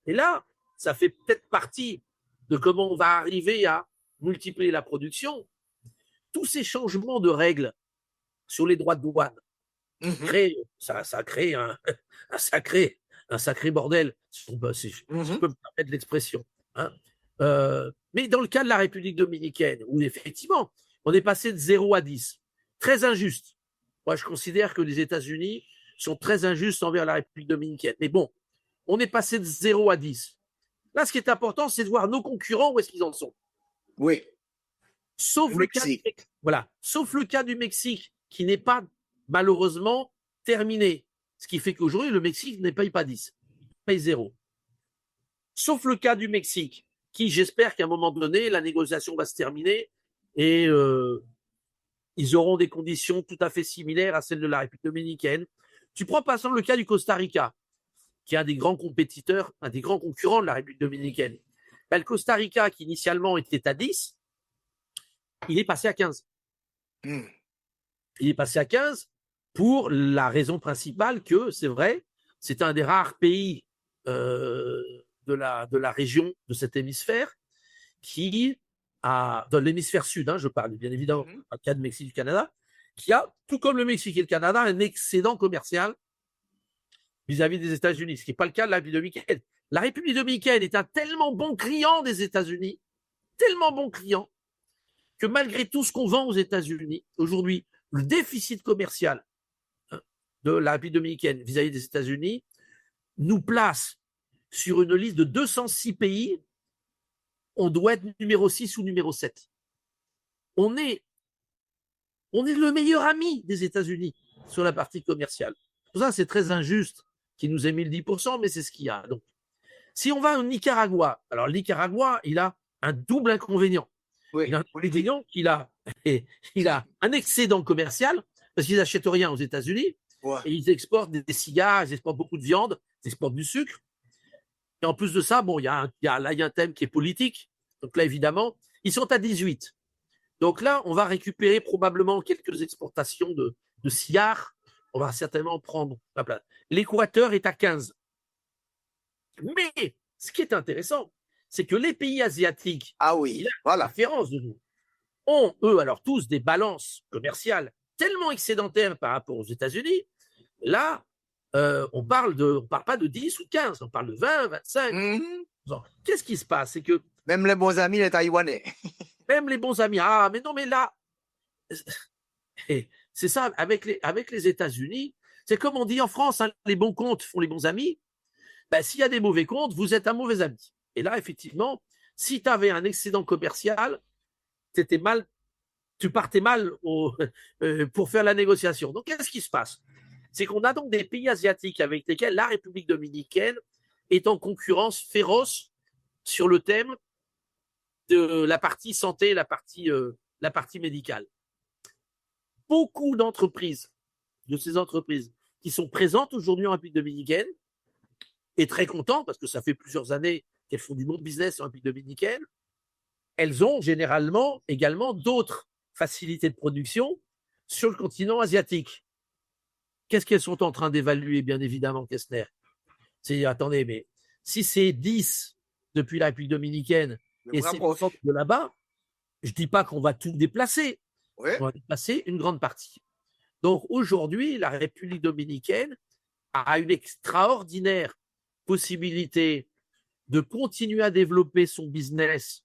et là, ça fait peut-être partie de comment on va arriver à multiplier la production, tous ces changements de règles sur les droits de douane, ça crée un sacré bordel, si je peux me permettre l'expression. Hein. Mais dans le cas de la République dominicaine, où effectivement, on est passé de 0 à 10, très injuste. Moi, je considère que les États-Unis sont très injustes envers la République dominicaine. Mais bon, on est passé de 0 à 10. Là, ce qui est important, c'est de voir nos concurrents où est-ce qu'ils en sont. Oui. Sauf le cas du Mexique, qui n'est pas malheureusement terminé. Ce qui fait qu'aujourd'hui, le Mexique ne paye pas 10, il paye 0. Sauf le cas du Mexique, qui, j'espère qu'à un moment donné, la négociation va se terminer et ils auront des conditions tout à fait similaires à celles de la République dominicaine. Tu prends par exemple le cas du Costa Rica, qui est un des grands compétiteurs, un des grands concurrents de la République dominicaine. Le Costa Rica, qui initialement était à 10, il est passé à 15. Il est passé à 15 pour la raison principale que, c'est vrai, c'est un des rares pays de la région de cet hémisphère qui a, dans l'hémisphère sud, hein, je parle bien évidemment, pas le cas de Mexique et du Canada, qui a, tout comme le Mexique et le Canada, un excédent commercial vis-à-vis des États-Unis, ce qui n'est pas le cas de la République dominicaine. La République dominicaine est un tellement bon client des États-Unis, tellement bon client, que malgré tout ce qu'on vend aux États-Unis, aujourd'hui, le déficit commercial de la République dominicaine vis-à-vis des États-Unis nous place sur une liste de 206 pays. On doit être numéro 6 ou numéro 7. On est le meilleur ami des États-Unis sur la partie commerciale. Pour ça, c'est très injuste qu'ils nous aient mis le 10%, mais c'est ce qu'il y a. Donc, si on va au Nicaragua, alors le Nicaragua, il a un double inconvénient. Oui, Il a un politique. inconvénient qu'il a, il a un excédent commercial, parce qu'ils n'achètent rien aux États-Unis, Ouais. et ils exportent des cigares, ils exportent beaucoup de viande, ils exportent du sucre. Et en plus de ça, bon, il y a un thème qui est politique. Donc là, évidemment, ils sont à 18. Donc là, on va récupérer probablement quelques exportations de cigares. On va certainement prendre la place. L'Équateur est à 15. Mais ce qui est intéressant, c'est que les pays asiatiques, Ah oui, la voilà. différence de nous, ont, eux, alors tous des balances commerciales tellement excédentaires par rapport aux États-Unis. Là, on parle pas de 10 ou 15, on parle de 20, 25. Qu'est-ce qui se passe? C'est que Même les bons amis, les Taïwanais. même les bons amis, ah, mais non, mais là, c'est ça, avec les États-Unis, c'est comme on dit en France, hein, les bons comptes font les bons amis. Ben, s'il y a des mauvais comptes, vous êtes un mauvais ami. Et là, effectivement, si tu avais un excédent commercial, tu partais mal pour faire la négociation. Donc, qu'est-ce qui se passe? C'est qu'on a donc des pays asiatiques avec lesquels la République dominicaine est en concurrence féroce sur le thème de la partie santé, la partie médicale. Beaucoup d'entreprises, de ces entreprises qui sont présentes aujourd'hui en République dominicaine, et très contentes parce que ça fait plusieurs années qu'elles font du bon business en République dominicaine, elles ont généralement également d'autres facilités de production sur le continent asiatique. Qu'est-ce qu'elles sont en train d'évaluer, bien évidemment, Kessner? Attendez, mais si c'est 10 depuis la République dominicaine et c'est de là-bas, je ne dis pas qu'on va tout déplacer, Ouais. on va déplacer une grande partie. Donc aujourd'hui, la République dominicaine a une extraordinaire possibilité de continuer à développer son business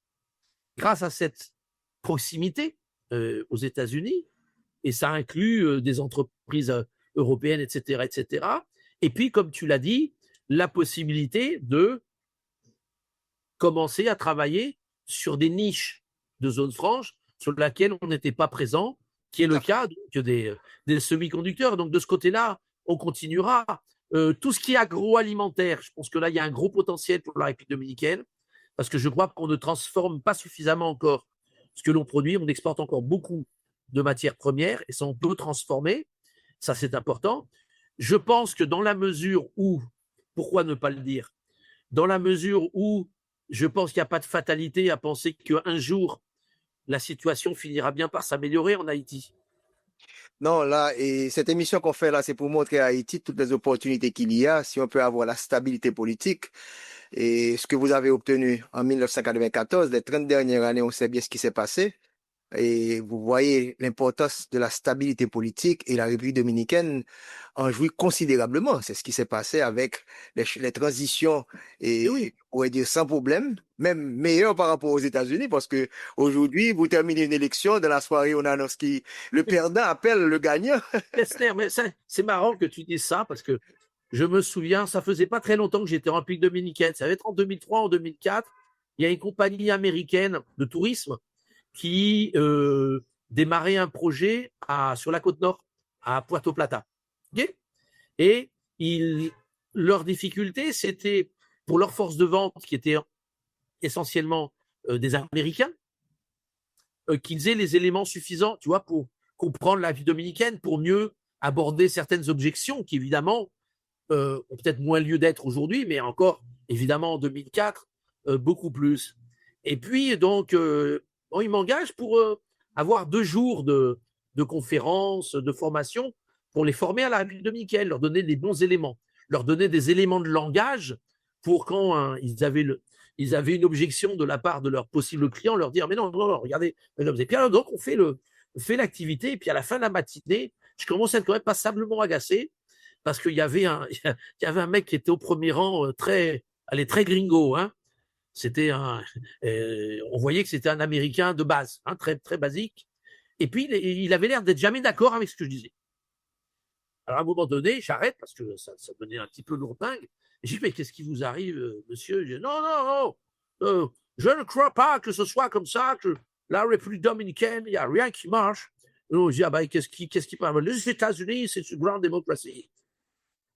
grâce à cette proximité aux États-Unis, et ça inclut des entreprises européennes, etc., etc. Et puis, comme tu l'as dit, la possibilité de commencer à travailler sur des niches de zones franches sur lesquelles on n'était pas présent, qui est le cas donc, des semi-conducteurs. Donc, de ce côté-là, on continuera. Tout ce qui est agroalimentaire, je pense que là, il y a un gros potentiel pour la République dominicaine, parce que je crois qu'on ne transforme pas suffisamment encore ce que l'on produit. On exporte encore beaucoup de matières premières, et ça, on peut transformer. Ça, c'est important. Je pense que dans la mesure où, pourquoi ne pas le dire, dans la mesure où je pense qu'il n'y a pas de fatalité à penser qu'un jour, la situation finira bien par s'améliorer en Haïti. Non, là, et cette émission qu'on fait là, c'est pour montrer à Haïti toutes les opportunités qu'il y a, si on peut avoir la stabilité politique. Et ce que vous avez obtenu en 1994, les 30 dernières années, on sait bien ce qui s'est passé. Et vous voyez l'importance de la stabilité politique, et la République dominicaine en jouit considérablement. C'est ce qui s'est passé avec les transitions, et oui, on pourrait dire sans problème, même meilleur par rapport aux États-Unis, parce que aujourd'hui, vous terminez une élection, dans la soirée, on annonce que le perdant appelle le gagnant. Kessler, mais c'est marrant que tu dises ça, parce que je me souviens, ça faisait pas très longtemps que j'étais en République dominicaine. Ça va être en 2003, en 2004. Il y a une compagnie américaine de tourisme qui démarrait un projet sur la côte nord, à Puerto Plata. Okay, et leur difficulté, c'était pour leur force de vente, qui était essentiellement des Américains, qu'ils aient les éléments suffisants, tu vois, pour comprendre la vie dominicaine, pour mieux aborder certaines objections qui, évidemment, ont peut-être moins lieu d'être aujourd'hui, mais encore, évidemment, en 2004, beaucoup plus. Et puis, donc, ils m'engagent pour avoir 2 jours de conférences, de formation, pour les former à la République dominicaine, leur donner des bons éléments, leur donner des éléments de langage pour quand ils avaient une objection de la part de leurs possibles clients, leur dire, mais non, non, non, regardez, mesdames et puis alors, donc, on fait l'activité, et puis à la fin de la matinée, je commence à être quand même passablement agacé, parce qu'il y avait un mec qui était au premier rang, très gringo, hein. C'était on voyait que c'était un Américain de base, hein, très, très basique. Et puis, il avait l'air d'être jamais d'accord avec ce que je disais. Alors, à un moment donné, j'arrête parce que ça devenait un petit peu lourdingue. J'ai dit, mais qu'est-ce qui vous arrive, monsieur? Je dis, non, non, non, je ne crois pas que ce soit comme ça, que la République dominicaine, il n'y a rien qui marche. Je dis, ah ben, qu'est-ce qui parle? Les États-Unis, c'est une grande démocratie.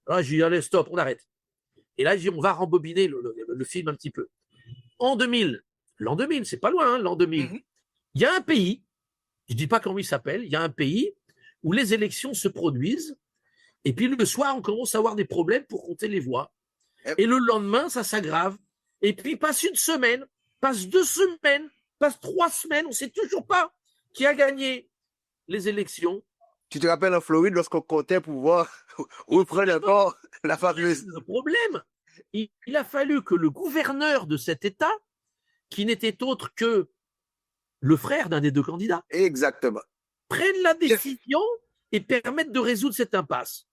Alors, j'ai dit, allez, stop, on arrête. Et là, j'ai dit, on va rembobiner le film un petit peu. En 2000, l'an 2000, c'est pas loin, hein, l'an 2000, il y a un pays, je ne dis pas comment il s'appelle, il y a un pays où les élections se produisent, et puis le soir, on commence à avoir des problèmes pour compter les voix. Et le lendemain, ça s'aggrave. Et puis, passe une semaine, passe 2 semaines, passe 3 semaines, on ne sait toujours pas qui a gagné les élections. Tu te rappelles en Floride, lorsqu'on comptait pour voir reprendre encore la fameuse... Le problème, il a fallu que le gouverneur de cet État, qui n'était autre que le frère d'un des 2 candidats, Exactement. prenne la décision et permette de résoudre cette impasse.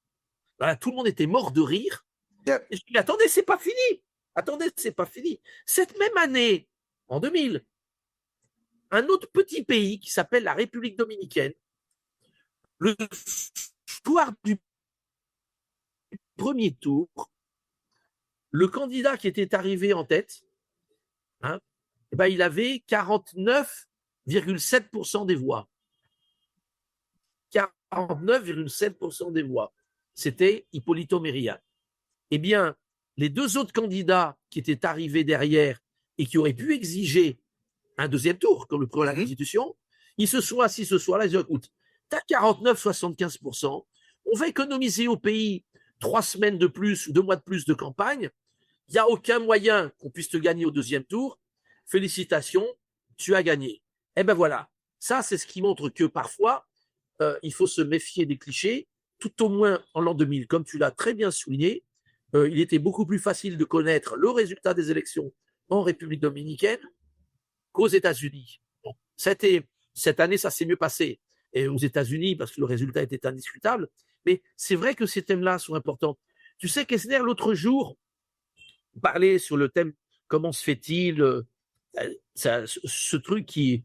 Voilà, tout le monde était mort de rire. Et je dis, attendez, c'est pas fini. Attendez, c'est pas fini. Cette même année, en 2000, un autre petit pays qui s'appelle la République dominicaine, le soir du premier tour, le candidat qui était arrivé en tête, hein, eh ben, il avait 49,7% des voix. 49,7% des voix. C'était Hipólito Mérida. Eh bien, les 2 autres candidats qui étaient arrivés derrière et qui auraient pu exiger un deuxième tour, comme le prévoit la Constitution, ils se sont assis ce soir-là, ils disent, écoute, tu as 49,75%, on va économiser au pays 3 semaines de plus ou 2 mois de plus de campagne, il n'y a aucun moyen qu'on puisse te gagner au deuxième tour, félicitations, tu as gagné. Eh ben voilà, ça c'est ce qui montre que parfois, il faut se méfier des clichés, tout au moins en l'an 2000, comme tu l'as très bien souligné, il était beaucoup plus facile de connaître le résultat des élections en République dominicaine qu'aux États-Unis. Bon, cette année, ça s'est mieux passé et aux États-Unis parce que le résultat était indiscutable. Mais c'est vrai que ces thèmes-là sont importants. Tu sais, Kessner, l'autre jour, parlait sur le thème comment se fait-il ce truc qui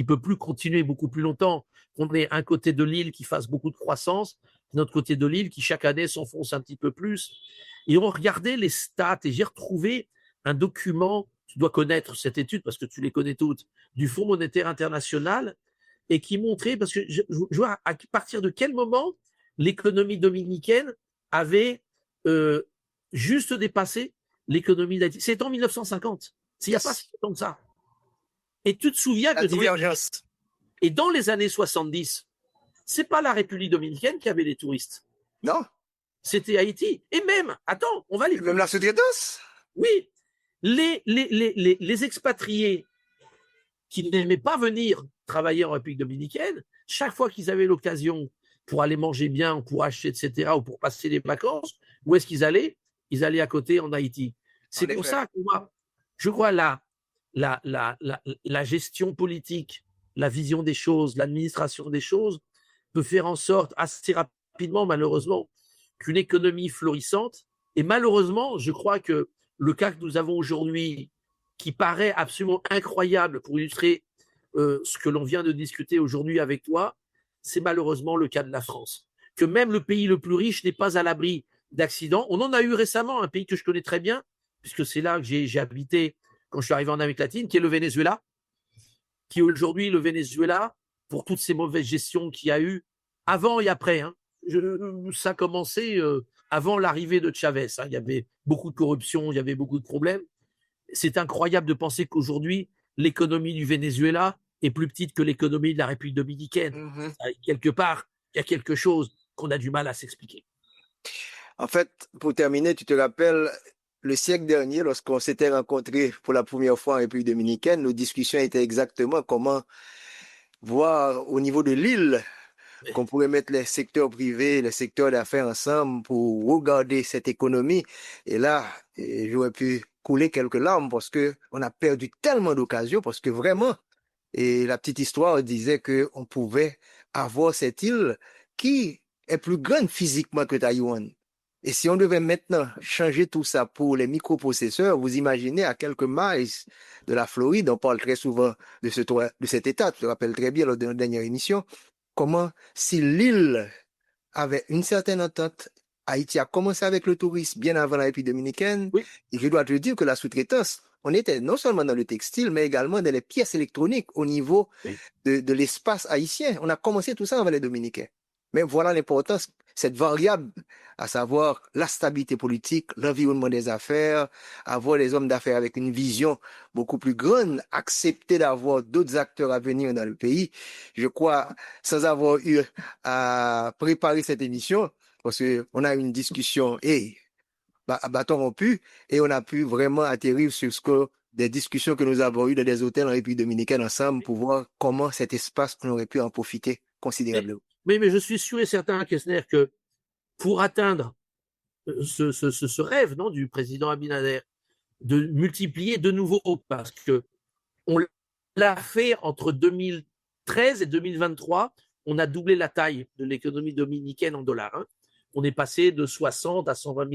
peut plus continuer beaucoup plus longtemps, qu'on ait un côté de l'île qui fasse beaucoup de croissance, notre côté de l'île qui chaque année s'enfonce un petit peu plus. Et on regardait les stats et j'ai retrouvé un document, tu dois connaître cette étude parce que tu les connais toutes, du Fonds monétaire international et qui montrait, parce que je vois à partir de quel moment l'économie dominicaine avait juste dépassé l'économie d'Haïti. C'est en 1950. Il n'y a pas si longtemps que ça. Et tu te souviens que... Et dans les années 70, c'est pas la République dominicaine qui avait les touristes. Non. C'était Haïti. Et même, attends, on va les... Même la sous-traitance. Oui. Les expatriés qui n'aimaient pas venir travailler en République dominicaine, chaque fois qu'ils avaient l'occasion pour aller manger bien, pour acheter, etc., ou pour passer des vacances, où est-ce qu'ils allaient? Ils allaient à côté en Haïti. C'est pour ça que moi, je crois la gestion politique, la vision des choses, l'administration des choses peut faire en sorte assez rapidement, malheureusement, qu'une économie florissante, et malheureusement, je crois que le cas que nous avons aujourd'hui, qui paraît absolument incroyable pour illustrer ce que l'on vient de discuter aujourd'hui avec toi, c'est malheureusement le cas de la France. Que même le pays le plus riche n'est pas à l'abri d'accidents. On en a eu récemment, un pays que je connais très bien, puisque c'est là que j'ai habité quand je suis arrivé en Amérique latine, qui est le Venezuela, qui aujourd'hui, le Venezuela, pour toutes ces mauvaises gestions qu'il y a eu, avant et après, hein, ça a commencé avant l'arrivée de Chavez. Hein, il y avait beaucoup de corruption, il y avait beaucoup de problèmes. C'est incroyable de penser qu'aujourd'hui, l'économie du Venezuela est plus petite que l'économie de la République dominicaine. Quelque part, il y a quelque chose qu'on a du mal à s'expliquer. En fait, pour terminer, tu te rappelles, le siècle dernier, lorsqu'on s'était rencontrés pour la première fois en République dominicaine, nos discussions étaient exactement comment voir au niveau de l'île qu'on pourrait mettre les secteurs privés, les secteurs d'affaires ensemble pour regarder cette économie. Et là, j'aurais pu couler quelques larmes parce que on a perdu tellement d'occasions, parce que vraiment, et la petite histoire disait que on pouvait avoir cette île qui est plus grande physiquement que Taïwan. Et si on devait maintenant changer tout ça pour les microprocesseurs, vous imaginez à quelques miles de la Floride, on parle très souvent de cet État, tu te rappelles très bien lors de notre dernière émission, comment si l'île avait une certaine entente, Haïti a commencé avec le tourisme bien avant la République dominicaine, Oui, et je dois te dire que la sous-traitance, on était non seulement dans le textile, mais également dans les pièces électroniques au niveau oui. de l'espace haïtien. On a commencé tout ça avec les Dominicains. Mais voilà l'importance, cette variable, à savoir la stabilité politique, l'environnement des affaires, avoir des hommes d'affaires avec une vision beaucoup plus grande, accepter d'avoir d'autres acteurs à venir dans le pays. Je crois, sans avoir eu à préparer cette émission, parce qu'on a eu une discussion et à bâton rompu, et on a pu vraiment atterrir sur ce que des discussions que nous avons eues dans des hôtels en République dominicaine ensemble pour voir comment cet espace, on aurait pu en profiter Mais, considérablement. mais je suis sûr et certain, Kessner, que pour atteindre ce rêve, non, du président Abinader, de multiplier de nouveau, parce que on l'a fait entre 2013 et 2023, on a doublé la taille de l'économie dominicaine en dollars, hein. On est passé de 60 à 120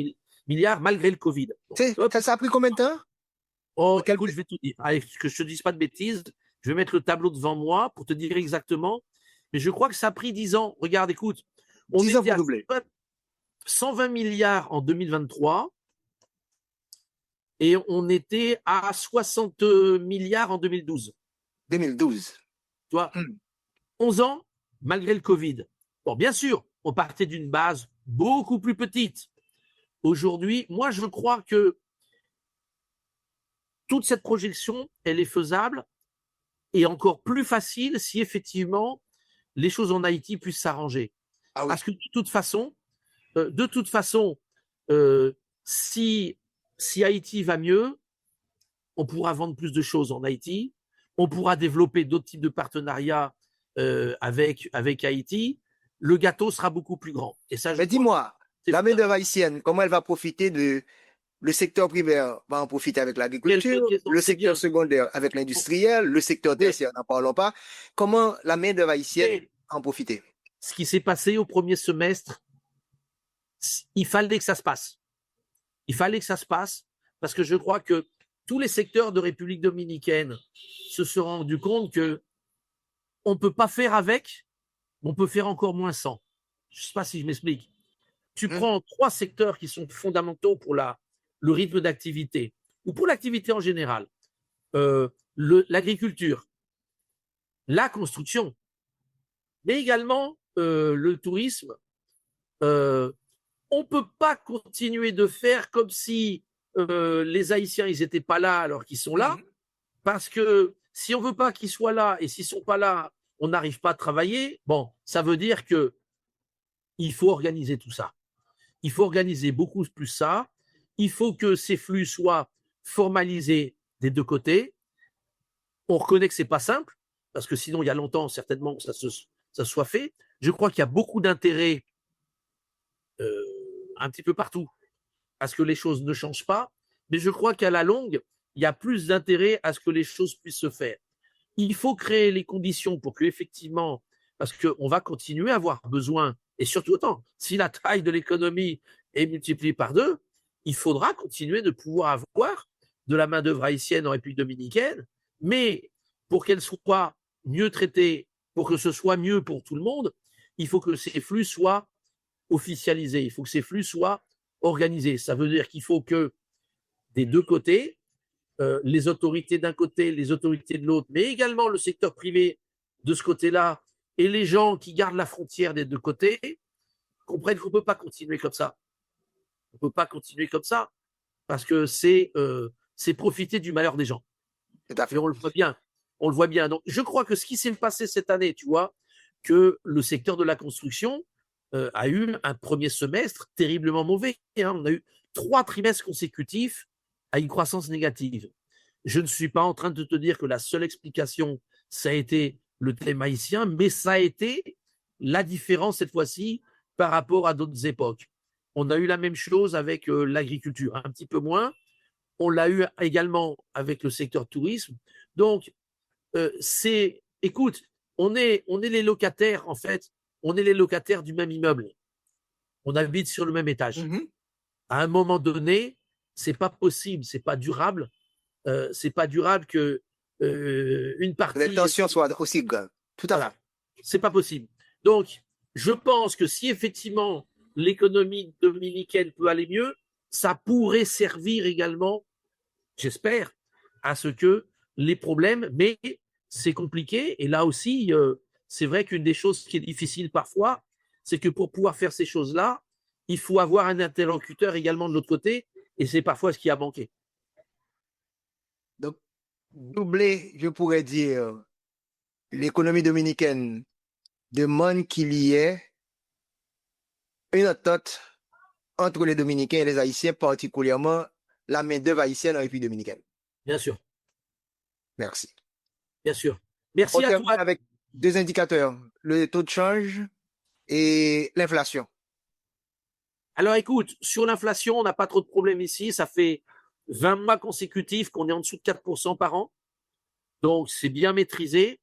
milliards malgré le Covid. Bon, Ça a pris combien de temps? oh, Quel... écoute, je vais te dire, allez, que je te dise pas de bêtises, je vais mettre le tableau devant moi pour te dire exactement, mais je crois que ça a pris 10 ans. Regarde, écoute, on 10 ans était pour à doubler. 120 milliards en 2023 et on était à 60 milliards en 2012. 2012. Tu vois, 11 ans malgré le Covid. Bon, bien sûr, on partait d'une base beaucoup plus petite. Aujourd'hui, moi, je crois que toute cette projection, elle est faisable et encore plus facile si effectivement les choses en Haïti puissent s'arranger. Ah oui. Parce que de toute façon, euh, si, si Haïti va mieux, on pourra vendre plus de choses en Haïti, on pourra développer d'autres types de partenariats avec Haïti, le gâteau sera beaucoup plus grand. Et ça, je Mais crois que dis-moi, c'est la faisable. main-d'œuvre haïtienne, comment elle va profiter de... Le secteur primaire va en profiter avec Quelle bonne l'agriculture, question, le c'est secteur bien. secondaire avec l'industriel, le secteur Ouais. tertiaire, n'en parlons pas. Comment la main-d'œuvre haïtienne Mais en profiter? ce qui s'est passé au premier semestre, il fallait que ça se passe. Il fallait que ça se passe parce que je crois que tous les secteurs de République dominicaine se sont rendus compte que on ne peut pas faire avec, on peut faire encore moins sans. Je ne sais pas si je m'explique. Tu Hum, prends trois secteurs qui sont fondamentaux pour le rythme d'activité ou pour l'activité en général. L'agriculture, la construction, mais également le tourisme. Euh, on ne peut pas continuer de faire comme si les Haïtiens ils n'étaient pas là alors qu'ils sont là, hum. parce que si on ne veut pas qu'ils soient là et s'ils ne sont pas là, on n'arrive pas à travailler. Bon, ça veut dire que il faut organiser tout ça. Il faut organiser beaucoup plus ça. Il faut que ces flux soient formalisés des deux côtés. On reconnaît que c'est pas simple, parce que sinon, il y a longtemps, certainement, ça soit fait. Je crois qu'il y a beaucoup d'intérêt un petit peu partout à ce que les choses ne changent pas, mais je crois qu'à la longue, il y a plus d'intérêt à ce que les choses puissent se faire. Il faut créer les conditions pour que, effectivement, parce qu'on va continuer à avoir besoin, et surtout autant, si la taille de l'économie est multipliée par deux, il faudra continuer de pouvoir avoir de la main-d'œuvre haïtienne en République dominicaine, mais pour qu'elle soit mieux traitée, pour que ce soit mieux pour tout le monde, il faut que ces flux soient officialisés, il faut que ces flux soient organisés. Ça veut dire qu'il faut que des deux côtés, les autorités d'un côté, les autorités de l'autre, mais également le secteur privé de ce côté-là, et les gens qui gardent la frontière des deux côtés, comprennent qu'on ne peut pas continuer comme ça. On ne peut pas continuer comme ça, parce que c'est profiter du malheur des gens. Tout à Et fait. on le voit bien. On le voit bien. Donc, je crois que ce qui s'est passé cette année, tu vois, que le secteur de la construction a eu un premier semestre terriblement mauvais, hein. On a eu 3 trimestres consécutifs à une croissance négative. Je ne suis pas en train de te dire que la seule explication, ça a été le thème haïtien, mais ça a été la différence cette fois-ci par rapport à d'autres époques. On a eu la même chose avec l'agriculture, un petit peu moins. On l'a eu également avec le secteur tourisme. Donc, écoute, on est les locataires, en fait, on est les locataires du même immeuble. On habite sur le même étage. Mhm. À un moment donné, c'est pas possible, c'est pas durable. C'est pas durable que une Les partie, tensions soient aussi graves. Tout à fait. voilà, c'est pas possible. Donc, je pense que si effectivement l'économie dominicaine peut aller mieux, ça pourrait servir également, j'espère, à ce que les problèmes, mais c'est compliqué. Et là aussi, c'est vrai qu'une des choses qui est difficile parfois, c'est que pour pouvoir faire ces choses-là, il faut avoir un interlocuteur également de l'autre côté, et c'est parfois ce qui a manqué. Donc, doubler, je pourrais dire, l'économie dominicaine demande qu'il y ait une entente entre les Dominicains et les Haïtiens, particulièrement la main-d'œuvre haïtienne en République dominicaine. Bien sûr, Merci. bien sûr. On Merci à termine toi. avec deux indicateurs, le taux de change et l'inflation. Alors écoute, sur l'inflation, on n'a pas trop de problèmes ici. Ça fait 20 mois consécutifs qu'on est en dessous de 4% par an. Donc c'est bien maîtrisé.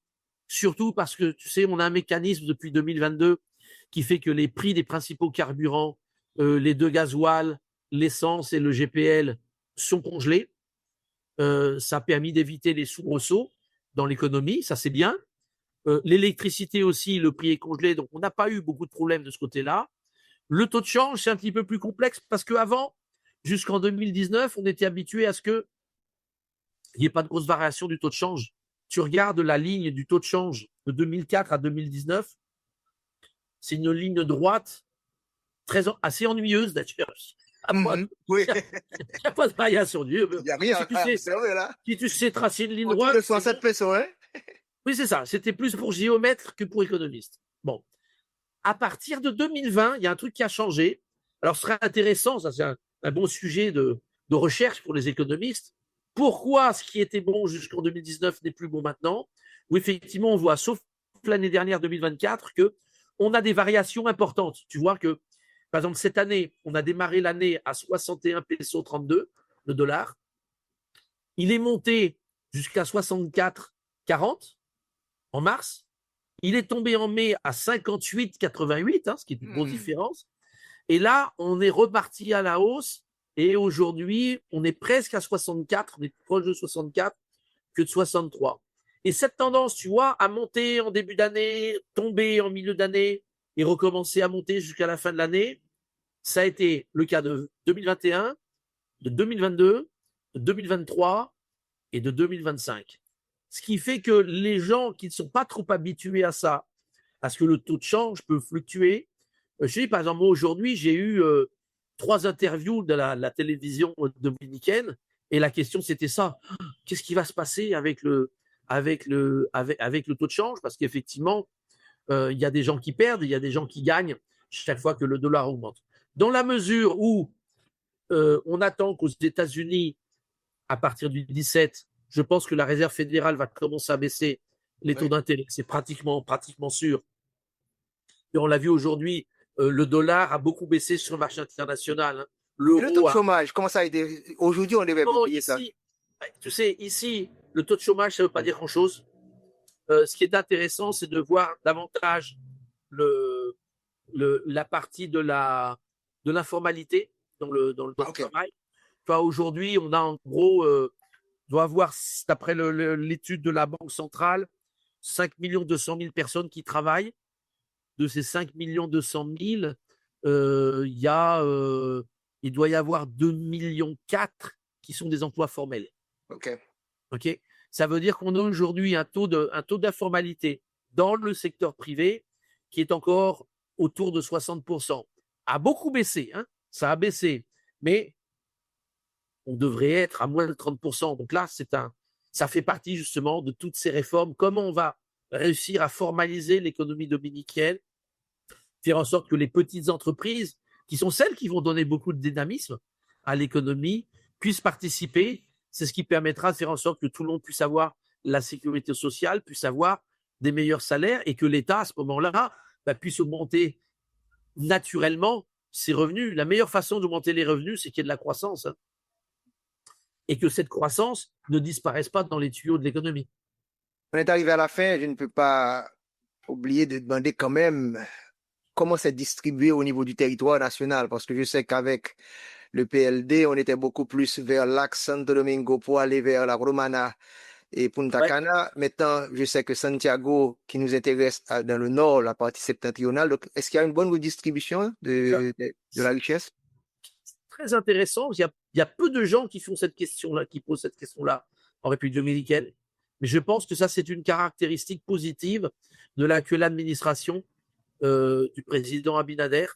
Surtout parce que, tu sais, on a un mécanisme depuis 2022 qui fait que les prix des principaux carburants, les deux gasoil, l'essence et le GPL sont congelés. Ça a permis d'éviter les soubresauts dans l'économie, ça c'est bien. L'électricité aussi, le prix est congelé, donc on n'a pas eu beaucoup de problèmes de ce côté-là. Le taux de change, c'est un petit peu plus complexe parce qu'avant, jusqu'en 2019, on était habitué à ce qu'il n'y ait pas de grosse variation du taux de change. Tu regardes la ligne du taux de change de 2004 à 2019, c'est une ligne droite assez ennuyeuse d'ailleurs. Oui, Il n'y a pas de variation. il n'y a rien à observer là. Si tu sais tracer une ligne Autour de droite, 67 pesos, hein? oui, c'est ça. C'était plus pour géomètre que pour économiste. Bon. À partir de 2020, il y a un truc qui a changé. Alors, ce serait intéressant, ça c'est un bon sujet de recherche pour les économistes. Pourquoi ce qui était bon jusqu'en 2019 n'est plus bon maintenant? Où effectivement, on voit, sauf l'année dernière 2024, que on a des variations importantes. Tu vois que, par exemple, cette année, on a démarré l'année à 61 pesos 32, le dollar. Il est monté jusqu'à 64,40 en mars. Il est tombé en mai à 58,88, ce qui est une grosse différence. Et là, on est reparti à la hausse. Et aujourd'hui, on est presque à 64, on est plus proche de 64 que de 63. Et cette tendance, tu vois, à monter en début d'année, tomber en milieu d'année et recommencer à monter jusqu'à la fin de l'année, ça a été le cas de 2021, de 2022, de 2023 et de 2025. Ce qui fait que les gens qui ne sont pas trop habitués à ça, à ce que le taux de change peut fluctuer, je dis par exemple, moi aujourd'hui, j'ai eu 3 interviews de la télévision dominicaine et la question c'était ça. Qu'est-ce qui va se passer avec le taux de change? Parce qu'effectivement, il y a des gens qui perdent, il y a des gens qui gagnent chaque fois que le dollar augmente. Dans la mesure où on attend qu'aux États-Unis, à partir du 17, je pense que la Réserve fédérale va commencer à baisser les taux Oui. d'intérêt. C'est pratiquement sûr. Et on l'a vu aujourd'hui, le dollar a beaucoup baissé sur le marché international. Hein. Et le taux L'euro de a. chômage, comment ça a été? Aujourd'hui, on devait Non, publier ça. ici, tu sais, ici, le taux de chômage, ça ne veut pas dire grand-chose. Ce qui est intéressant, c'est de voir davantage le, la partie de l'informalité dans le Ok. travail. Enfin, aujourd'hui, on a en gros, doit avoir, d'après l'étude de la Banque centrale, 5 200 000 personnes qui travaillent. De ces 5 200 000, il doit y avoir 2,4 millions qui sont des emplois formels. Ok. Ok, ça veut dire qu'on a aujourd'hui un taux d'informalité dans le secteur privé qui est encore autour de 60%. A beaucoup baissé, hein, ça a baissé, mais on devrait être à moins de 30%. Donc là, ça fait partie justement de toutes ces réformes. Comment on va réussir à formaliser l'économie dominicaine, faire en sorte que les petites entreprises, qui sont celles qui vont donner beaucoup de dynamisme à l'économie, puissent participer. C'est ce qui permettra de faire en sorte que tout le monde puisse avoir la sécurité sociale, puisse avoir des meilleurs salaires et que l'État, à ce moment-là, puisse augmenter naturellement ses revenus. La meilleure façon d'augmenter les revenus, c'est qu'il y ait de la croissance. Hein, et que cette croissance ne disparaisse pas dans les tuyaux de l'économie. On est arrivé à la fin, je ne peux pas oublier de demander quand même comment c'est distribué au niveau du territoire national, parce que je sais qu'avec le PLD, on était beaucoup plus vers l'axe Santo Domingo pour aller vers la Romana et Punta Ouais. Cana. Maintenant, je sais que Santiago, qui nous intéresse dans le nord, la partie septentrionale, donc est-ce qu'il y a une bonne redistribution Ça, de la richesse? c'est très intéressant. Il y a peu de gens qui font cette question-là, qui posent cette question-là en République dominicaine. Mais je pense que ça, c'est une caractéristique positive de l'actuelle administration du président Abinader,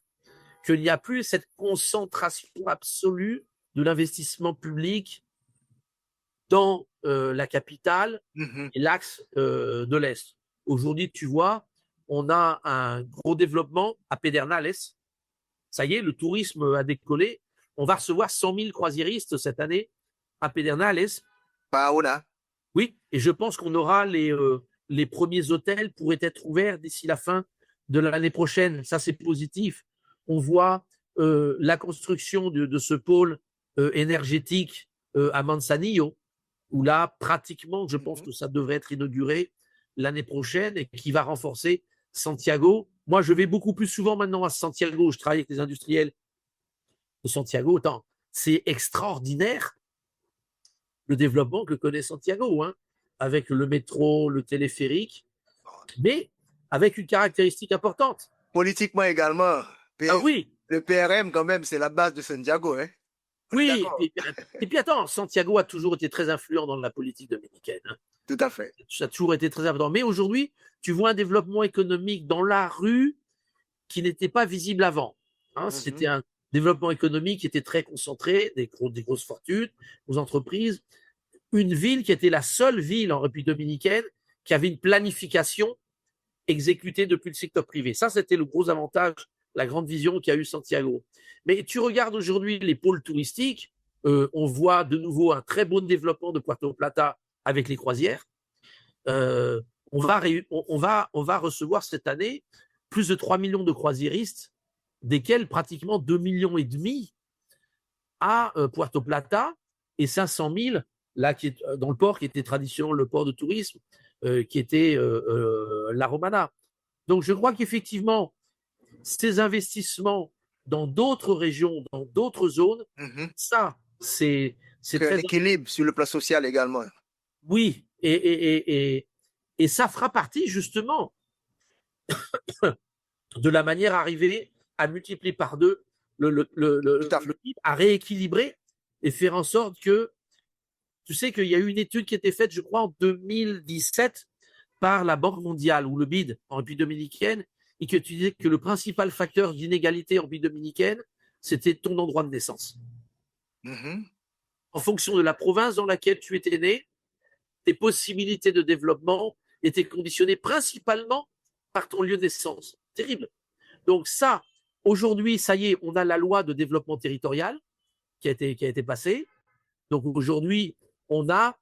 qu'il n'y a plus cette concentration absolue de l'investissement public dans la capitale Mhm. et l'axe de l'Est. Aujourd'hui, tu vois, on a un gros développement à Pedernales. Ça y est, le tourisme a décollé. On va recevoir 100 000 croisiéristes cette année à Pedernales. Paola. Oui, et je pense qu'on aura les premiers hôtels pourraient être ouverts d'ici la fin de l'année prochaine. Ça, c'est positif. On voit la construction de ce pôle énergétique à Manzanillo, où là, pratiquement, je pense Mhm. que ça devrait être inauguré l'année prochaine et qui va renforcer Santiago. Moi, je vais beaucoup plus souvent maintenant à Santiago. Je travaille avec les industriels de Santiago. Attends, c'est extraordinaire le développement que connaît Santiago, hein, avec le métro, le téléphérique, mais avec une caractéristique importante. Politiquement également, Ah oui, le PRM, quand même, c'est la base de Santiago, hein? On est oui, d'accord? et puis attends, Santiago a toujours été très influent dans la politique dominicaine, hein. Tout à fait. Ça a toujours été très important. Mais aujourd'hui, tu vois un développement économique dans la rue qui n'était pas visible avant, hein. C'était Mhm. un développement économique qui était très concentré, des grosses fortunes, aux entreprises. Une ville qui était la seule ville en République dominicaine qui avait une planification exécutée depuis le secteur privé. Ça, c'était le gros avantage, la grande vision qu'a eu Santiago. Mais tu regardes aujourd'hui les pôles touristiques, on voit de nouveau un très bon développement de Puerto Plata avec les croisières. Euh, on va recevoir cette année plus de 3 millions de croisiéristes, desquels pratiquement 2,5 millions à Puerto Plata et 500 000 là, qui est, dans le port qui était traditionnellement le port de tourisme, qui était la Romana. Donc je crois qu'effectivement, ces investissements dans d'autres régions, dans d'autres zones, Mhm. ça, c'est Créer un très... équilibre sur le plan social également. Oui, et ça fera partie justement de la manière à arriver à multiplier par deux Tout à le fait. PIB, à rééquilibrer et faire en sorte que, tu sais qu'il y a eu une étude qui a été faite, je crois, en 2017 par la Banque mondiale ou le BID en République dominicaine, et que tu disais que le principal facteur d'inégalité en République dominicaine, c'était ton endroit de naissance. Mhm. En fonction de la province dans laquelle tu étais né, tes possibilités de développement étaient conditionnées principalement par ton lieu de naissance. Terrible. Donc ça, aujourd'hui, ça y est, on a la loi de développement territorial qui a été passée. Donc aujourd'hui, on a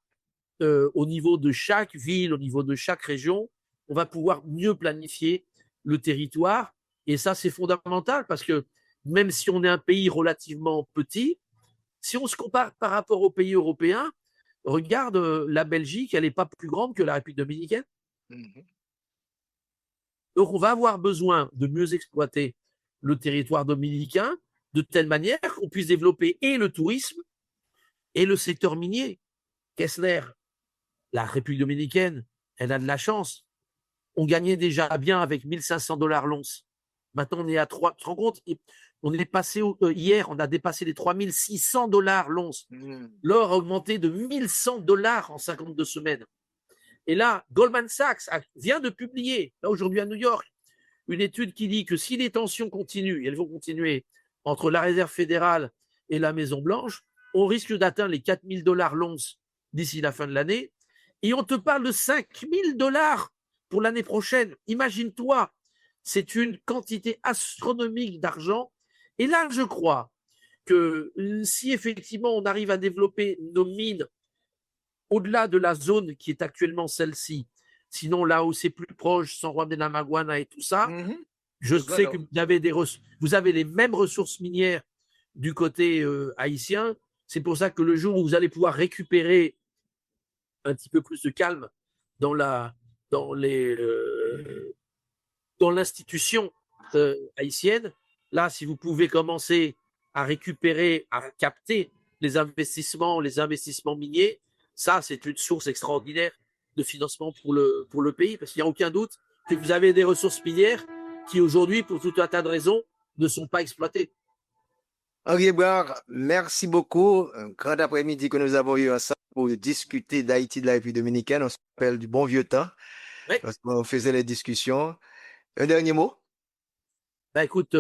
au niveau de chaque ville, au niveau de chaque région, on va pouvoir mieux planifier le territoire. Et ça, c'est fondamental parce que même si on est un pays relativement petit, si on se compare par rapport aux pays européens, regarde la Belgique, elle n'est pas plus grande que la République dominicaine. Mhm. Donc, on va avoir besoin de mieux exploiter le territoire dominicain de telle manière qu'on puisse développer et le tourisme et le secteur minier. Kessler, la République dominicaine, elle a de la chance. On gagnait déjà bien avec 1 500 $ l'once. Maintenant, on est à 3. Tu te rends compte? On est passé hier, on a dépassé les 3 600 $ l'once. Mhm. L'or a augmenté de 1 100 $ en 52 semaines. Et là, Goldman Sachs vient de publier, là aujourd'hui à New York, une étude qui dit que si les tensions continuent, et elles vont continuer, entre la Réserve fédérale et la Maison-Blanche, on risque d'atteindre les 4 000 $ l'once d'ici la fin de l'année. Et on te parle de 5 000 $ pour l'année prochaine. Imagine-toi, c'est une quantité astronomique d'argent. Et là, je crois que si effectivement on arrive à développer nos mines au-delà de la zone qui est actuellement celle-ci, sinon là où c'est plus proche, San Juan de la Maguana et tout ça, Mhm. je Le Grand sais que Nord. vous avez les mêmes ressources minières du côté haïtien. C'est pour ça que le jour où vous allez pouvoir récupérer un petit peu plus de calme dans la, dans les, dans l'institution haïtienne, là, si vous pouvez commencer à récupérer, à capter les investissements miniers, ça, c'est une source extraordinaire de financement pour le pays, parce qu'il n'y a aucun doute que vous avez des ressources minières qui, aujourd'hui, pour tout un tas de raisons, ne sont pas exploitées. Henri Hébrard, merci beaucoup. Un grand après-midi que nous avons eu ensemble pour discuter d'Haïti, de la République dominicaine. On se rappelle du bon vieux temps, Ouais. lorsqu'on faisait les discussions. Un dernier mot? Bah, écoute,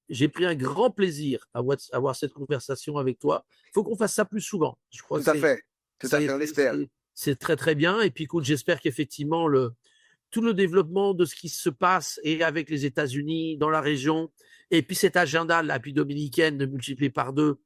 j'ai pris un grand plaisir à avoir cette conversation avec toi. Il faut qu'on fasse ça plus souvent. Je crois Tout que à fait. Tout à fait, on l'espère. c'est très très bien. Et puis écoute, j'espère qu'effectivement tout le développement de ce qui se passe et avec les États-Unis dans la région, et puis cet agenda de la République dominicaine de multiplier par deux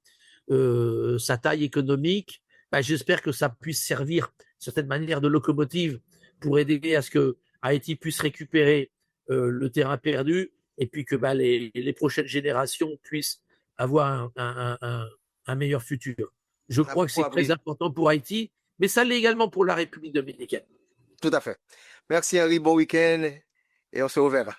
sa taille économique, bah, j'espère que ça puisse servir d'une certaine manière de locomotive pour aider à ce que Haïti puisse récupérer le terrain perdu, et puis que bah, les prochaines générations puissent avoir un meilleur futur. Je On a crois que beaucoup c'est très appris. important pour Haïti, mais ça l'est également pour la République dominicaine. Tout à fait. Merci Henri, bon week-end et on se reverra.